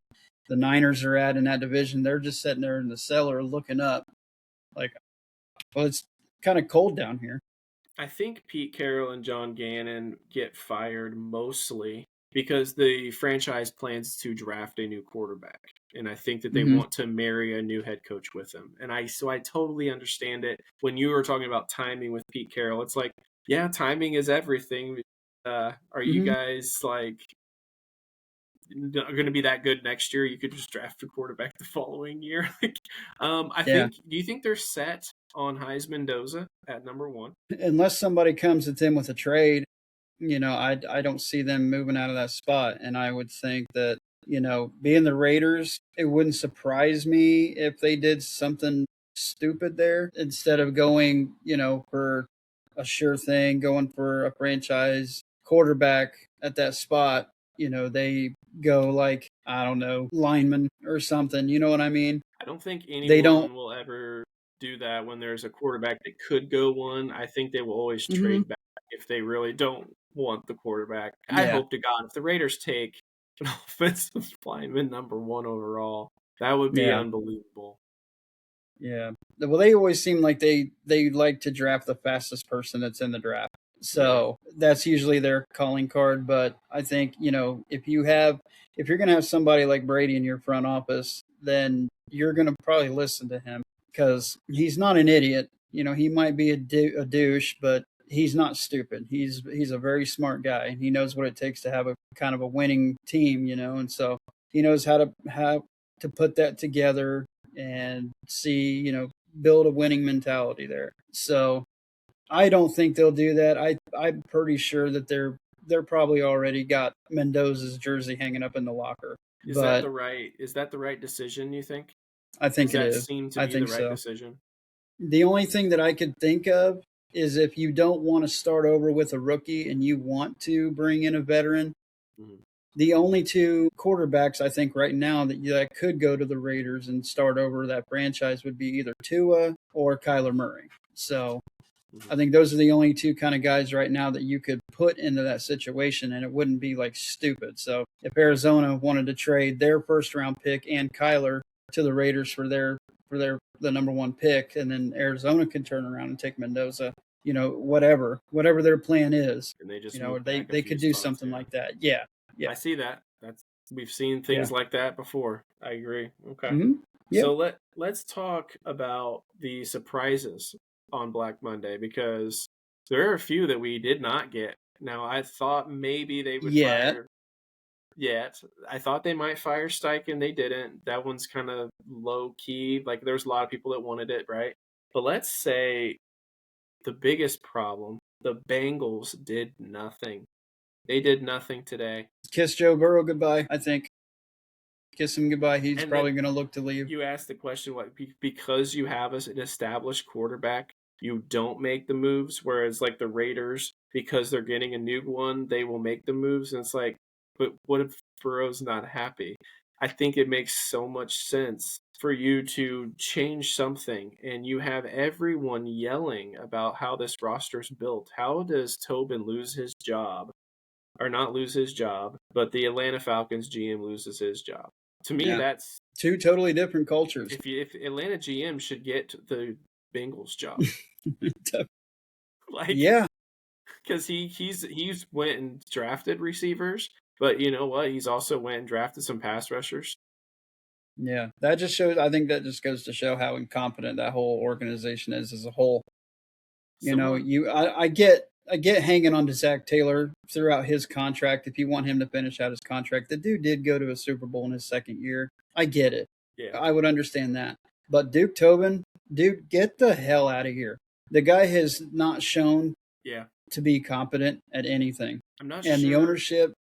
the Niners are at in that division, they're just sitting there in the cellar looking up, like, well, it's kind of cold down here. I think Pete Carroll and John Gannon get fired mostly because the franchise plans to draft a new quarterback, and I think that they Mm-hmm. want to marry a new head coach with him. And I totally understand it. When you were talking about timing with Pete Carroll, it's like, yeah, timing is everything. Are you Mm-hmm. guys like going to be that good next year? You could just draft a quarterback the following year. I Yeah, think. Do you think they're set on Heisman Mendoza at number one? unless somebody comes at them with a trade, I don't see them moving out of that spot. And I would think that, being the Raiders, it wouldn't surprise me if they did something stupid there instead of going, for a sure thing, going for a franchise quarterback at that spot. They go like, I don't know, lineman or something. You know what I mean? I don't think They don't. anyone will ever do that when there's a quarterback that could go one. I think they will always Hmm. trade back if they really don't want the quarterback. I Yeah. hope to God if the Raiders take an offensive lineman number one overall, that would be Yeah. unbelievable. Yeah. Well, they always seem like they like to draft the fastest person that's in the draft. Yeah, So that's usually their calling card. But I think, if you're gonna have somebody like Brady in your front office, then you're gonna probably listen to him because he's not an idiot. He might be a douche, but he's not stupid. He's a very smart guy, and he knows what it takes to have a kind of a winning team. And so he knows how to put that together and see, build a winning mentality there. So I don't think they'll do that. I'm pretty sure that they're probably already got Mendoza's jersey hanging up in the locker. But is that the right decision, you think? I Does think it that is. seem to I be the think right so. decision? The only thing that I could think of is if you don't want to start over with a rookie and you want to bring in a veteran, Mhm. the only two quarterbacks I think right now that could go to the Raiders and start over that franchise would be either Tua or Kyler Murray. So Mhm. I think those are the only two kind of guys right now that you could put into that situation, and it wouldn't be like stupid. So if Arizona wanted to trade their first round pick and Kyler to the Raiders for the number one pick, and then Arizona can turn around and take Mendoza, whatever their plan is, And they just move they back a they few could do spots. something Yeah, like that. Yeah, I yeah, see that. We've seen yeah. things like that before. I agree. Okay. Mm-hmm. Yep. So let's talk about the surprises on Black Monday because there are a few that we did not get. Now I thought maybe they would Yeah. fire yet. I thought they might fire Steichen. They didn't. That one's kind of low key. Like there's a lot of people that wanted it, right? But let's say the biggest problem, the Bengals did nothing. They did nothing today. Kiss Joe Burrow goodbye. I think kiss him goodbye. He's And then probably going to look to leave. you ask the question, what, because you have an established quarterback, you don't make the moves, whereas like the Raiders, because they're getting a new one, they will make the moves. And it's like, but what if Burrow's not happy? I think it makes so much sense for you to change something, and you have everyone yelling about how this roster's built. How does Tobin lose his job, or not lose his job, but the Atlanta Falcons GM loses his job? To me, Yeah. that's Two totally different cultures. if Atlanta GM should get the Bengals job, like Yeah. because he's went and drafted receivers, but you know what? He's also went and drafted some pass rushers. Yeah. That just shows, I think that just goes to show how incompetent that whole organization is as a whole. Someone, I get hanging on to Zach Taylor throughout his contract. If you want him to finish out his contract, the dude did go to a Super Bowl in his second year. I get it. yeah, I would understand that. But Duke Tobin, dude, get the hell out of here. The guy has not shown yeah. to be competent at anything. I'm not And the sure. ownership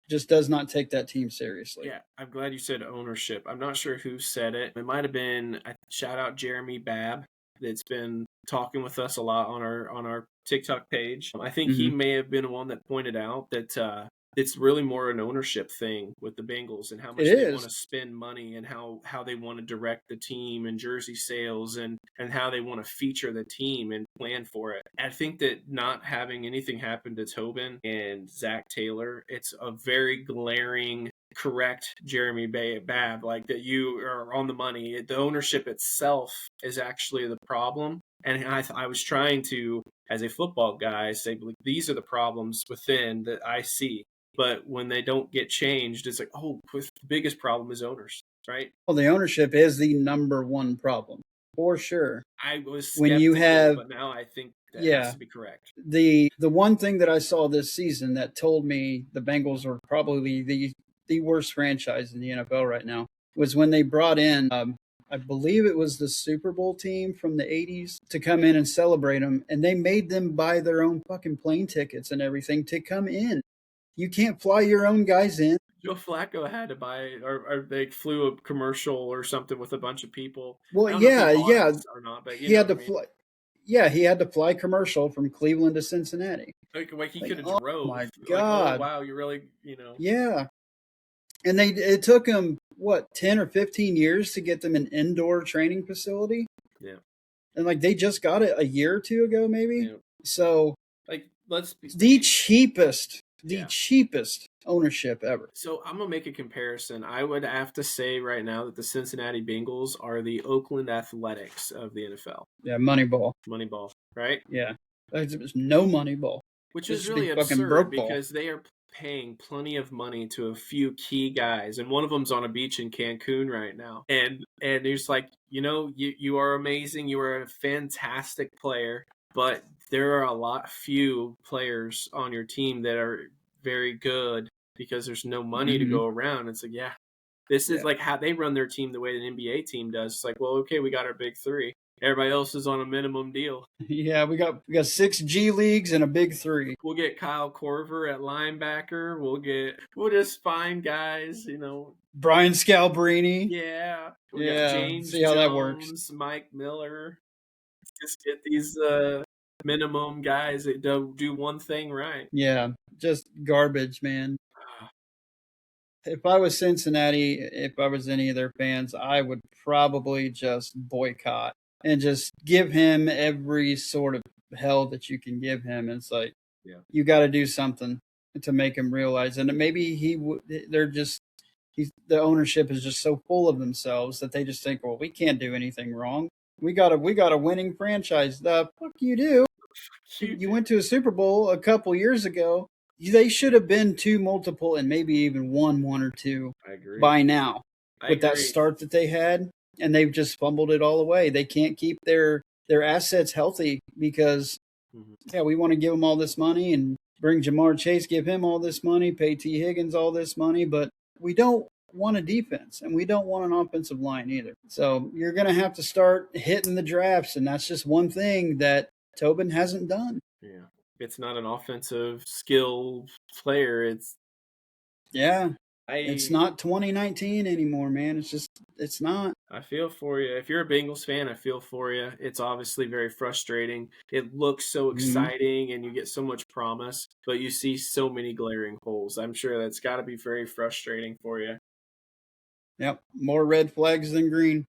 just does not take that team seriously. Yeah, I'm glad you said ownership. I'm not sure who said it. It might have been shout out Jeremy Babb that's been talking with us a lot on our TikTok page. I think he Mm-hmm. may have been one that pointed out that it's really more an ownership thing with the Bengals and how It much they want is. to spend money and how they want to direct the team and jersey sales and how they want to feature the team and plan for it. I think that not having anything happen to Tobin and Zach Taylor, it's a very glaring correct Jeremy Babb, like that you are on the money. The ownership itself is actually the problem. And I was trying to, as a football guy, say, like, these are the problems within that I see. But when they don't get changed, it's like, oh, the biggest problem is owners, right? Well, the ownership is the number one problem for sure. I was When you skeptical, have, but now I think that has yeah, to be correct. the one thing that I saw this season that told me the Bengals are probably the worst franchise in the NFL right now was when they brought in, I believe it was the Super Bowl team from the '80s to come in and celebrate them, and they made them buy their own fucking plane tickets and everything to come in. You can't fly your own guys in. Joe Flacco had to buy, or they flew a commercial or something with a bunch of people. Well, I don't know if he yeah, bought yeah, it or not, but you he know had what I to mean. fly. Yeah, he had to fly commercial from Cleveland to Cincinnati. Like he Like, could have oh drove. my Like, oh god, wow, you really, you know. yeah. And it took him what 10 or 15 years to get them an indoor training facility, Yeah, and like they just got it a year or two ago, maybe. yeah. So Like let's the be, cheapest, the yeah. cheapest ownership ever. So I'm gonna make a comparison. I would have to say right now that the Cincinnati Bengals are the Oakland Athletics of the NFL. Yeah, Moneyball. Moneyball, right? Yeah, there's no Moneyball. Which It is should be really fucking absurd broke ball. because they are paying plenty of money to a few key guys, and one of them's on a beach in Cancun right now. And he's like, you are amazing, you are a fantastic player, but there are a lot few players on your team that are very good because there's no money to Hmm. go around. It's like, yeah, this is Yeah, like how they run their team the way an NBA team does. It's like, well, okay, we got our big three. Everybody else is on a minimum deal. yeah. We got 6 G leagues and a big three. We'll get Kyle Korver at linebacker. We'll just find guys. Brian Scalabrine. Yeah. We got Yeah, James see how that works. Jones, Mike Miller. Just get these minimum guys that do one thing right. Yeah, just garbage, man. If I was Cincinnati, if I was any of their fans, I would probably just boycott and just give him every sort of hell that you can give him. It's like Yeah. you got to do something to make him realize, and maybe they're just the ownership is just so full of themselves that they just think, well, we can't do anything wrong. We got a winning franchise. The fuck you do. You You do. went to a Super Bowl a couple years ago. They should have been two multiple and maybe even won one or two I agree. by now I with that agree. start that they had, and they've just fumbled it all away. They can't keep their assets healthy because yeah, we want to give them all this money and bring Jamar Chase, give him all this money, pay T Higgins all this money, but we don't want a defense and we don't want an offensive line either. So you're going to have to start hitting the drafts, and that's just one thing that Tobin hasn't done. Yeah. It's not an offensive skill player. Yeah, I it's not 2019 anymore, man. It's not. I feel for you. If you're a Bengals fan, I feel for you. It's obviously very frustrating. It looks so Mm-hmm. exciting and you get so much promise, but you see so many glaring holes. I'm sure that's got to be very frustrating for you. Yep, more red flags than green.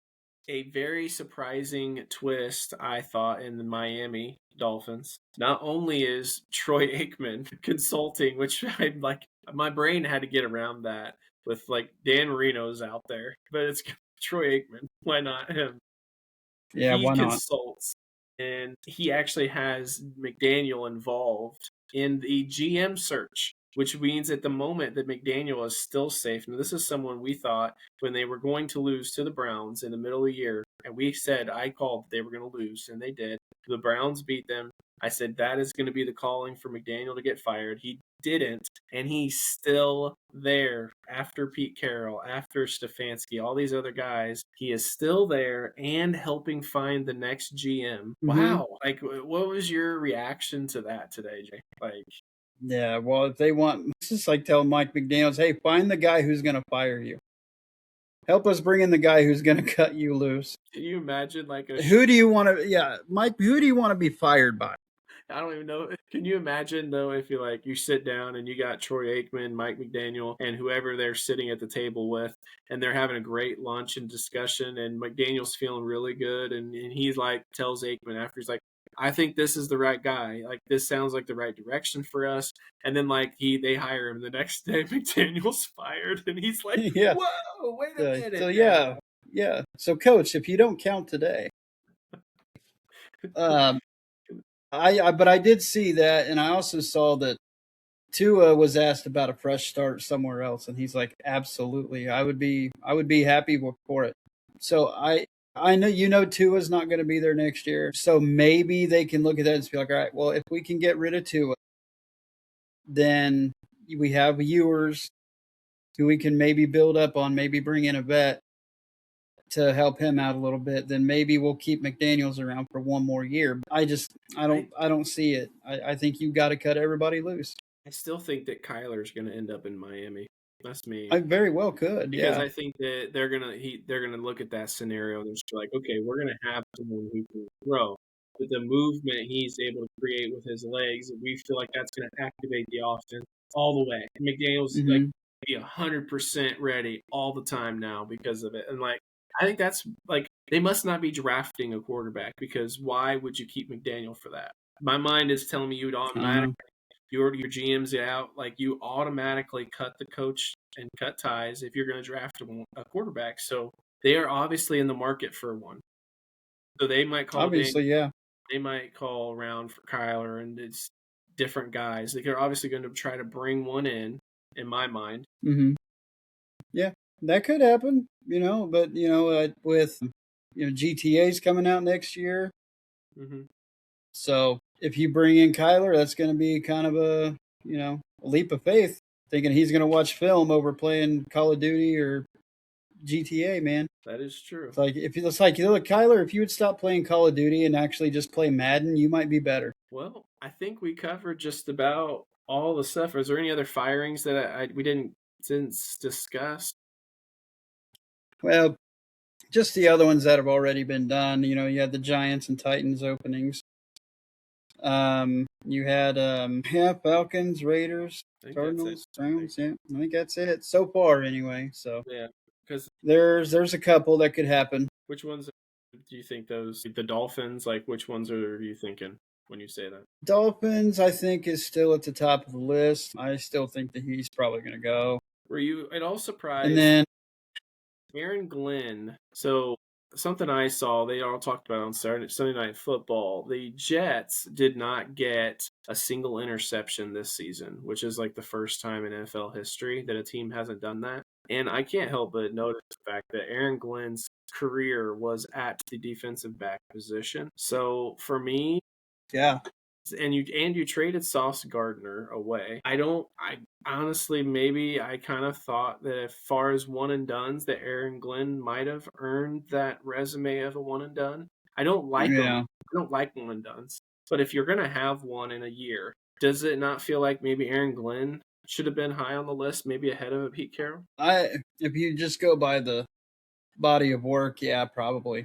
A very surprising twist, I thought, in the Miami Dolphins. Not only is Troy Aikman consulting, which I like, my brain had to get around that with like Dan Marino's out there, but it's Troy Aikman. Why not him? Yeah, He why not? consults, and he actually has McDaniel involved in the GM search, which means at the moment that McDaniel is still safe. Now, this is someone we thought when they were going to lose to the Browns in the middle of the year, and we said, I called they were going to lose, and they did. The Browns beat them. I said that is going to be the calling for McDaniel to get fired. He didn't, and he's still there after Pete Carroll, after Stefanski, all these other guys. He is still there and helping find the next GM. Mm-hmm. Wow. Like, what was your reaction to that today, Jay? Like, Yeah, well, if they want, it's just like telling Mike McDaniels, hey, find the guy who's going to fire you. Help us bring in the guy who's going to cut you loose. can you imagine like Who do you want to, yeah, Mike, who do you want to be fired by? I don't even know. Can you imagine though if you sit down and you got Troy Aikman, Mike McDaniel, and whoever they're sitting at the table with, and they're having a great lunch and discussion, and McDaniel's feeling really good, and he's like tells Aikman after he's like, I think this is the right guy. Like this sounds like the right direction for us. And then like they hire him the next day. McDaniel's fired, and he's like, Yeah. "Whoa, wait a So minute now." yeah, yeah. So coach, if you don't count today, um, but I did see that, and I also saw that Tua was asked about a fresh start somewhere else, and he's like, absolutely, I would be happy for it. So I know Tua's not going to be there next year, so maybe they can look at that and be like, all right, well, if we can get rid of Tua, then we have Ewers who we can maybe build up on, maybe bring in a vet to help him out a little bit. Then maybe we'll keep McDaniels around for one more year. I don't see it. I think you got to cut everybody loose. I still think that Kyler's going to end up in Miami. That's me. I very well could, Because yeah. I think that they're gonna look at that scenario and just be like, okay, we're gonna have someone who can throw. With the movement he's able to create with his legs, we feel like that's gonna activate the offense all the way. And McDaniel's like Hmm. be 100% ready all the time now because of it. And like I think that's like they must not be drafting a quarterback because why would you keep McDaniel for that? My mind is telling me you'd I don't know. automatically your GM's out, like you automatically cut the coach and cut ties if you're going to draft a quarterback. So they are obviously in the market for one. So they might call Obviously, yeah. they might call around for Kyler, and it's different guys. They're obviously going to try to bring one in my mind. Hmm. Yeah, that could happen, but with GTA's coming out next year, Hmm. so if you bring in Kyler, that's going to be kind of a leap of faith, thinking he's going to watch film over playing Call of Duty or GTA, man. That is true. It's like look, Kyler, if you would stop playing Call of Duty and actually just play Madden, you might be better. Well, I think we covered just about all the stuff. Is there any other firings that we didn't since discuss? Well, just the other ones that have already been done. You had the Giants and Titans openings. You had Falcons, Raiders, I think that's it. Cardinals, Browns. Yeah, I think that's it so far, anyway. So Yeah, because there's a couple that could happen. which ones do you think those the Dolphins? Like, which ones are you thinking when you say that? Dolphins, I think, is still at the top of the list. I still think that he's probably going to go. Were you at all And surprised then, Aaron Glenn? So something I saw they all talked about on Sunday Night Football. The Jets did not get a single interception this season, which is like the first time in NFL history that a team hasn't done that. And I can't help but notice the fact that Aaron Glenn's career was at the defensive back position. So for me, yeah, and you traded Sauce Gardner away. I honestly maybe I kind of thought that as far as one and dones that Aaron Glenn might have earned that resume of a one and done. I don't like them. yeah. I don't like one and dones. But if you're gonna have one in a year, does it not feel like maybe Aaron Glenn should have been high on the list, maybe ahead of a Pete Carroll? If you just go by the body of work, yeah, probably.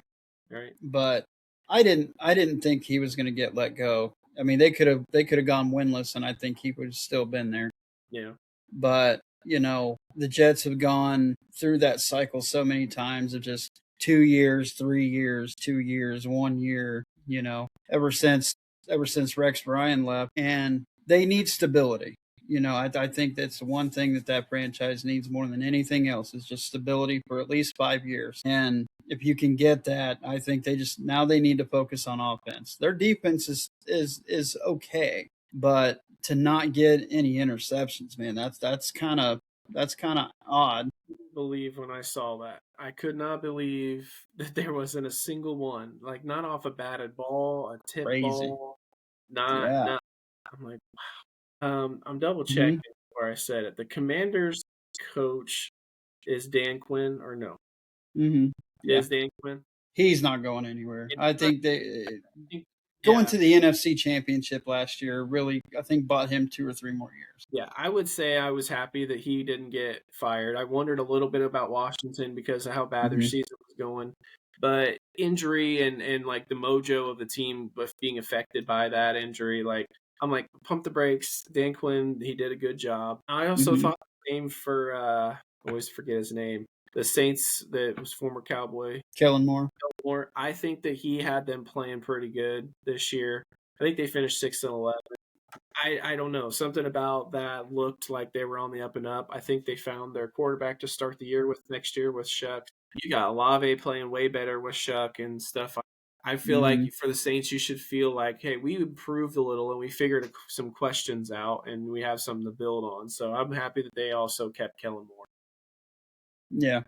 Right? But I didn't think he was going to get let go. I mean, they could have gone winless, and I think he would have still been there. Yeah. But the Jets have gone through that cycle so many times of just 2 years, 3 years, 2 years, 1 year. Ever since Rex Ryan left, and they need stability. I think that's the one thing that franchise needs more than anything else is just stability for at least 5 years. And if you can get that, I think they need to focus on offense. Their defense is okay, but to not get any interceptions, man, that's kind of odd. Believe when I saw that. I could not believe that there wasn't a single one, like not off a batted ball, a tip Crazy. ball, not Yeah. not. I'm like, I'm double Hmm. checking where I said it. The Commanders coach is Dan Quinn or no? Hmm. Yeah. Is Dan Quinn? He's not going anywhere. It's I not, think they going yeah, to the NFC Championship last year really, I think, bought him 2 or 3 more years. yeah. I would say I was happy that he didn't get fired. I wondered a little bit about Washington because of how bad their Hmm. season was going. But injury and like the mojo of the team with being affected by that injury, like I'm like, pump the brakes. Dan Quinn, he did a good job. I also Mm-hmm. thought the same for I always forget his name. The Saints, that was former Cowboy. Kellen Moore. I think that he had them playing pretty good this year. I think they finished 6-11. I don't know. Something about that looked like they were on the up and up. I think they found their quarterback to start the year with next year with Shuck. You got Olave playing way better with Shuck and stuff. I feel like Mm-hmm. for the Saints, you should feel like, hey, we improved a little and we figured some questions out and we have something to build on. So I'm happy that they also kept Kellen Moore. Yeah,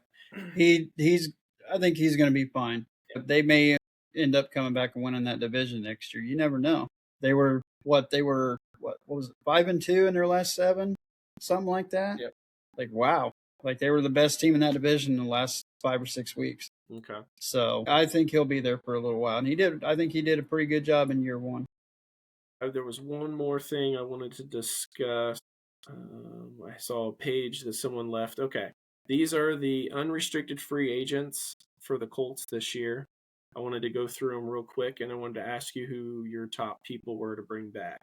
he's. I think he's going to be fine. But they may end up coming back and winning that division next year. You never know. They were what? They were what was it? 5-2 in their last 7, something like that. Yep. Like wow, like they were the best team in that division in the last 5 or 6 weeks. Okay. So I think he'll be there for a little while, and he did. I think he did a pretty good job in year 1. There was one more thing I wanted to discuss. I saw a page that someone left. Okay. These are the unrestricted free agents for the Colts this year. I wanted to go through them real quick, and I wanted to ask you who your top people were to bring back.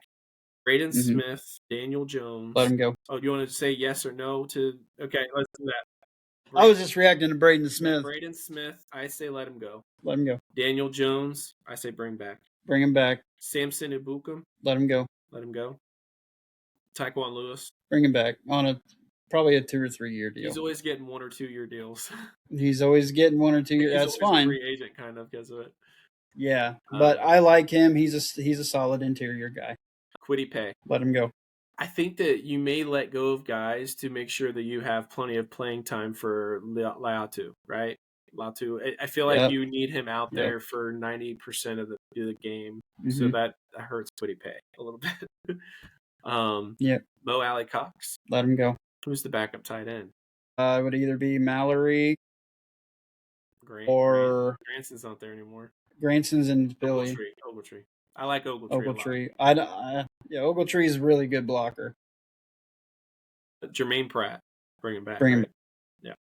Braden Mm-hmm. Smith, Daniel Jones. Let him go. Oh, do you want to say yes or no to? Okay, let's do that. I was just reacting to Braden Smith. Braden Smith, I say let him go. Let him go. Daniel Jones, I say bring back. Bring him back. Samson Ibukum, Let him go. let him go. Taekwon Lewis, Bring him back on probably a 2 or 3 year deal. he's always getting 1 or 2 year deals. He's always getting 1 or 2 years. That's He's fine. a free agent kind of because of it. Yeah, but I like him. He's a solid interior guy. Quiddy Pay. Let him go. I think that you may let go of guys to make sure that you have plenty of playing time for Latu, right? Latu. I feel like you need him out there for 90% of the game, so that hurts Quiddy Pay a little bit. Mo Alley Cox. Let him go. Who's the backup tight end? It would either be Mallory or Granson's not there anymore. Granson's and Billy. Ogletree. I like Ogletree. Ogletree. Ogletree is a really good blocker. Jermaine Pratt. Bring him back. Bring him back. Yeah.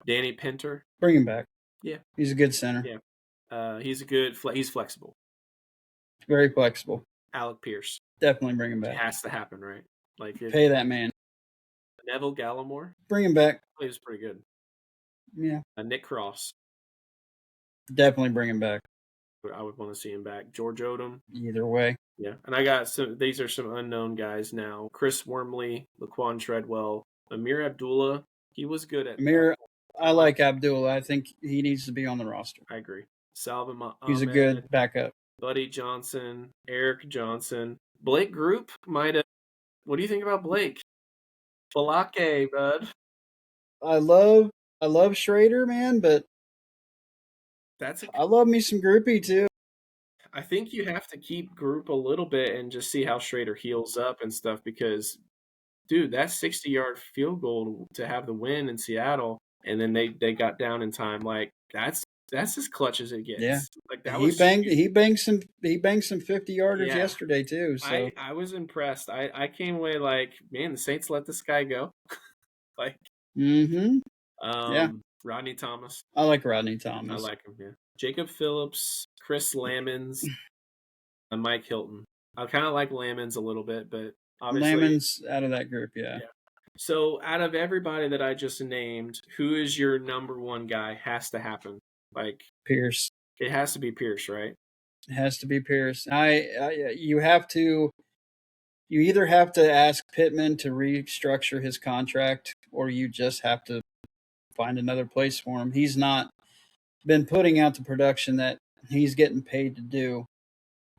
Danny Pinter. Bring him back. Yeah. He's a good center. Yeah. He's flexible. Very flexible. Alec Pierce. Definitely bring him back. It has to happen, right? Like pay that man. Neville Gallimore. Bring him back. He was pretty good. Yeah. Nick Cross. Definitely bring him back. I would want to see him back. George Odom. Either way. Yeah. And I got these are some unknown guys now. Chris Wormley, Laquan Treadwell, Amir Abdullah. He was good at Amir. I like Abdullah. I think he needs to be on the roster. I agree. Salvin Ahmed. He's a good backup. Buddy Johnson, Eric Johnson. Blake Group might have. What do you think about Blake? Falake, bud. I love Schrader, man, but I love me some Groupie too. I think you have to keep Group a little bit and just see how Schrader heals up and stuff because, dude, that 60-yard field goal to have the win in Seattle, and then they got down in time. Like that's as clutch as it gets. Yeah, like that he banged some 50-yarders yesterday too. So I was impressed. I came away like, man, the Saints let this guy go. Like, Rodney Thomas. I like Rodney Thomas. I like him. Yeah. Jacob Phillips, Chris Lammons, and Mike Hilton. I kind of like Lammons a little bit, but obviously Lammons out of that group, yeah. So out of everybody that I just named, who is your number one guy? Has to happen. Like Pierce. It has to be Pierce, right? It has to be Pierce. You either have to ask Pittman to restructure his contract, or you just have to find another place for him. He's not been putting out the production that he's getting paid to do.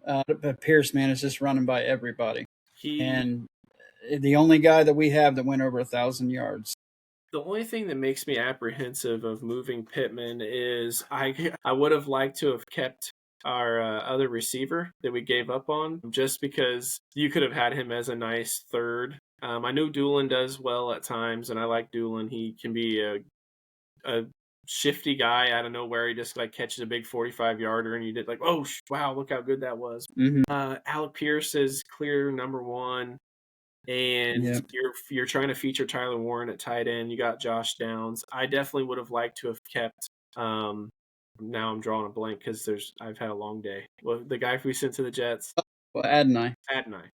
But Pierce, man, is just running by everybody. And the only guy that we have that went over 1,000 yards. The only thing that makes me apprehensive of moving Pittman is I would have liked to have kept our other receiver that we gave up on, just because you could have had him as a nice third. I know Doolin does well at times, and I like Doolin. He can be a shifty guy out of nowhere. He just like catches a big 45-yarder, and you did like, oh wow, look how good that was. Alec Pierce is clear number one, and you're trying to feature Tyler Warren at tight end. You got Josh Downs. I definitely would have liked to have kept Now I'm drawing a blank because I've had a long day. Well, the guy we sent to the Jets, Well, Adonai. Adonai.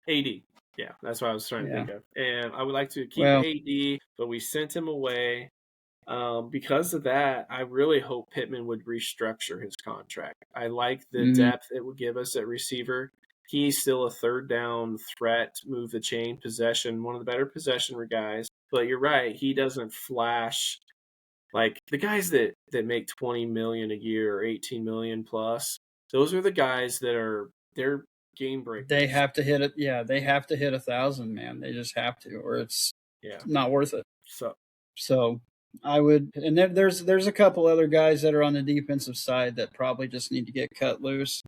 AD. Yeah, that's what I was trying to Yeah. think of. And I would like to keep Well, AD, but we sent him away. Because of that, I really hope Pittman would restructure his contract. I like the depth it would give us at receiver. He's still a third down threat, move the chain, possession, one of the better possession guys. But you're right, he doesn't flash like the guys that make 20 million a year or 18 million plus. Those are the guys they're game they breakers. have to hit it. Yeah, they have to hit 1,000, man. They just have to, or it's Yeah. not worth it. So So I would, and there's a couple other guys that are on the defensive side that probably just need to get cut loose.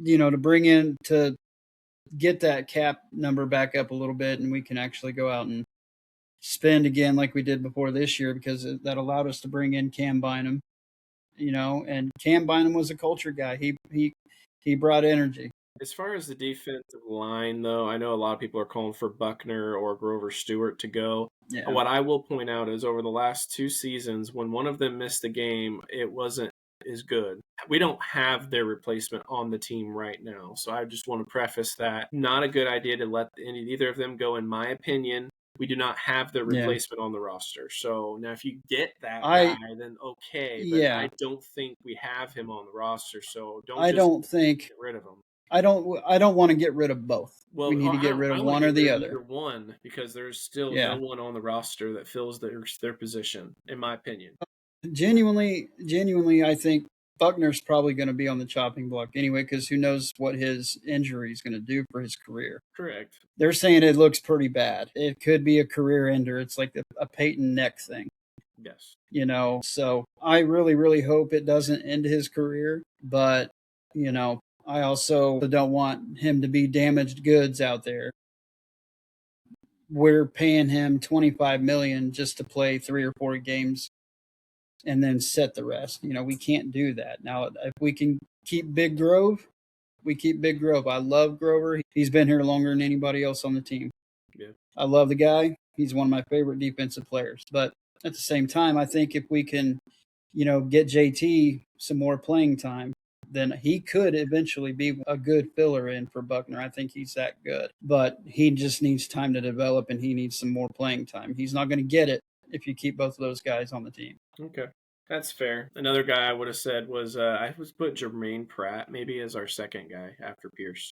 To bring in to get that cap number back up a little bit, and we can actually go out and spend again like we did before this year, because that allowed us to bring in Cam Bynum. And Cam Bynum was a culture guy. He brought energy. as far as the defensive line, though, I know a lot of people are calling for Buckner or Grover Stewart to go. Yeah. What I will point out is over the last 2 seasons, when one of them missed a game, it wasn't as good. We don't have their replacement on the team right now. So I just want to preface that. Not a good idea to let either of them go, in my opinion. We do not have the replacement on the roster. So now if you get that guy, then okay. But I don't think we have him on the roster. So don't get rid of him. I don't want to get rid of both. Well, we need to get rid of one or the other. Either one, because there's still no one on the roster that fills their position, in my opinion. Genuinely, I think Buckner's probably going to be on the chopping block anyway, because who knows what his injury is going to do for his career. Correct. They're saying it looks pretty bad. It could be a career ender. It's like a Peyton neck thing. Yes. So I really, really hope it doesn't end his career, but I also don't want him to be damaged goods out there. We're paying him $25 million just to play 3 or 4 games and then set the rest. We can't do that. Now, if we can keep Big Grove, we keep Big Grove. I love Grover. He's been here longer than anybody else on the team. Yeah. I love the guy. He's one of my favorite defensive players. But at the same time, I think if we can, get JT some more playing time, then he could eventually be a good filler in for Buckner. I think he's that good. But he just needs time to develop, and he needs some more playing time. He's not going to get it if you keep both of those guys on the team. Okay. That's fair. Another guy I would have said was I was put Jermaine Pratt maybe as our second guy after Pierce.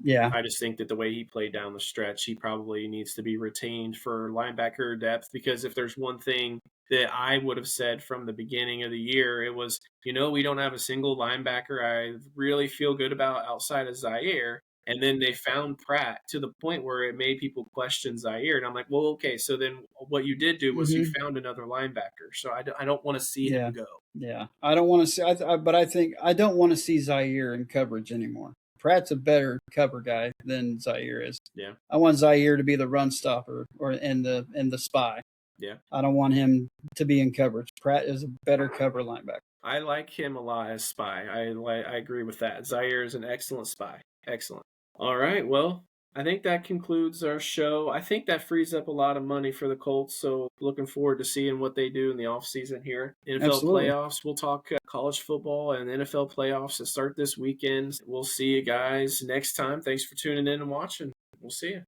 Yeah. I just think that the way he played down the stretch, he probably needs to be retained for linebacker depth, because if there's one thing that I would have said from the beginning of the year, it was, we don't have a single linebacker I really feel good about outside of Zaire. And then they found Pratt to the point where it made people question Zaire. And I'm like, well, okay, so then what you did do was you found another linebacker. So I don't want to see him go. Yeah, I don't want to see, but I think I don't want to see Zaire in coverage anymore. Pratt's a better cover guy than Zaire is. Yeah. I want Zaire to be the run stopper and the spy. Yeah. I don't want him to be in coverage. Pratt is a better cover linebacker. I like him a lot as spy. I agree with that. Zaire is an excellent spy. Excellent. All right. Well, I think that concludes our show. I think that frees up a lot of money for the Colts. So looking forward to seeing what they do in the offseason here. NFL playoffs. We'll talk college football and NFL playoffs that start this weekend. We'll see you guys next time. Thanks for tuning in and watching. We'll see you.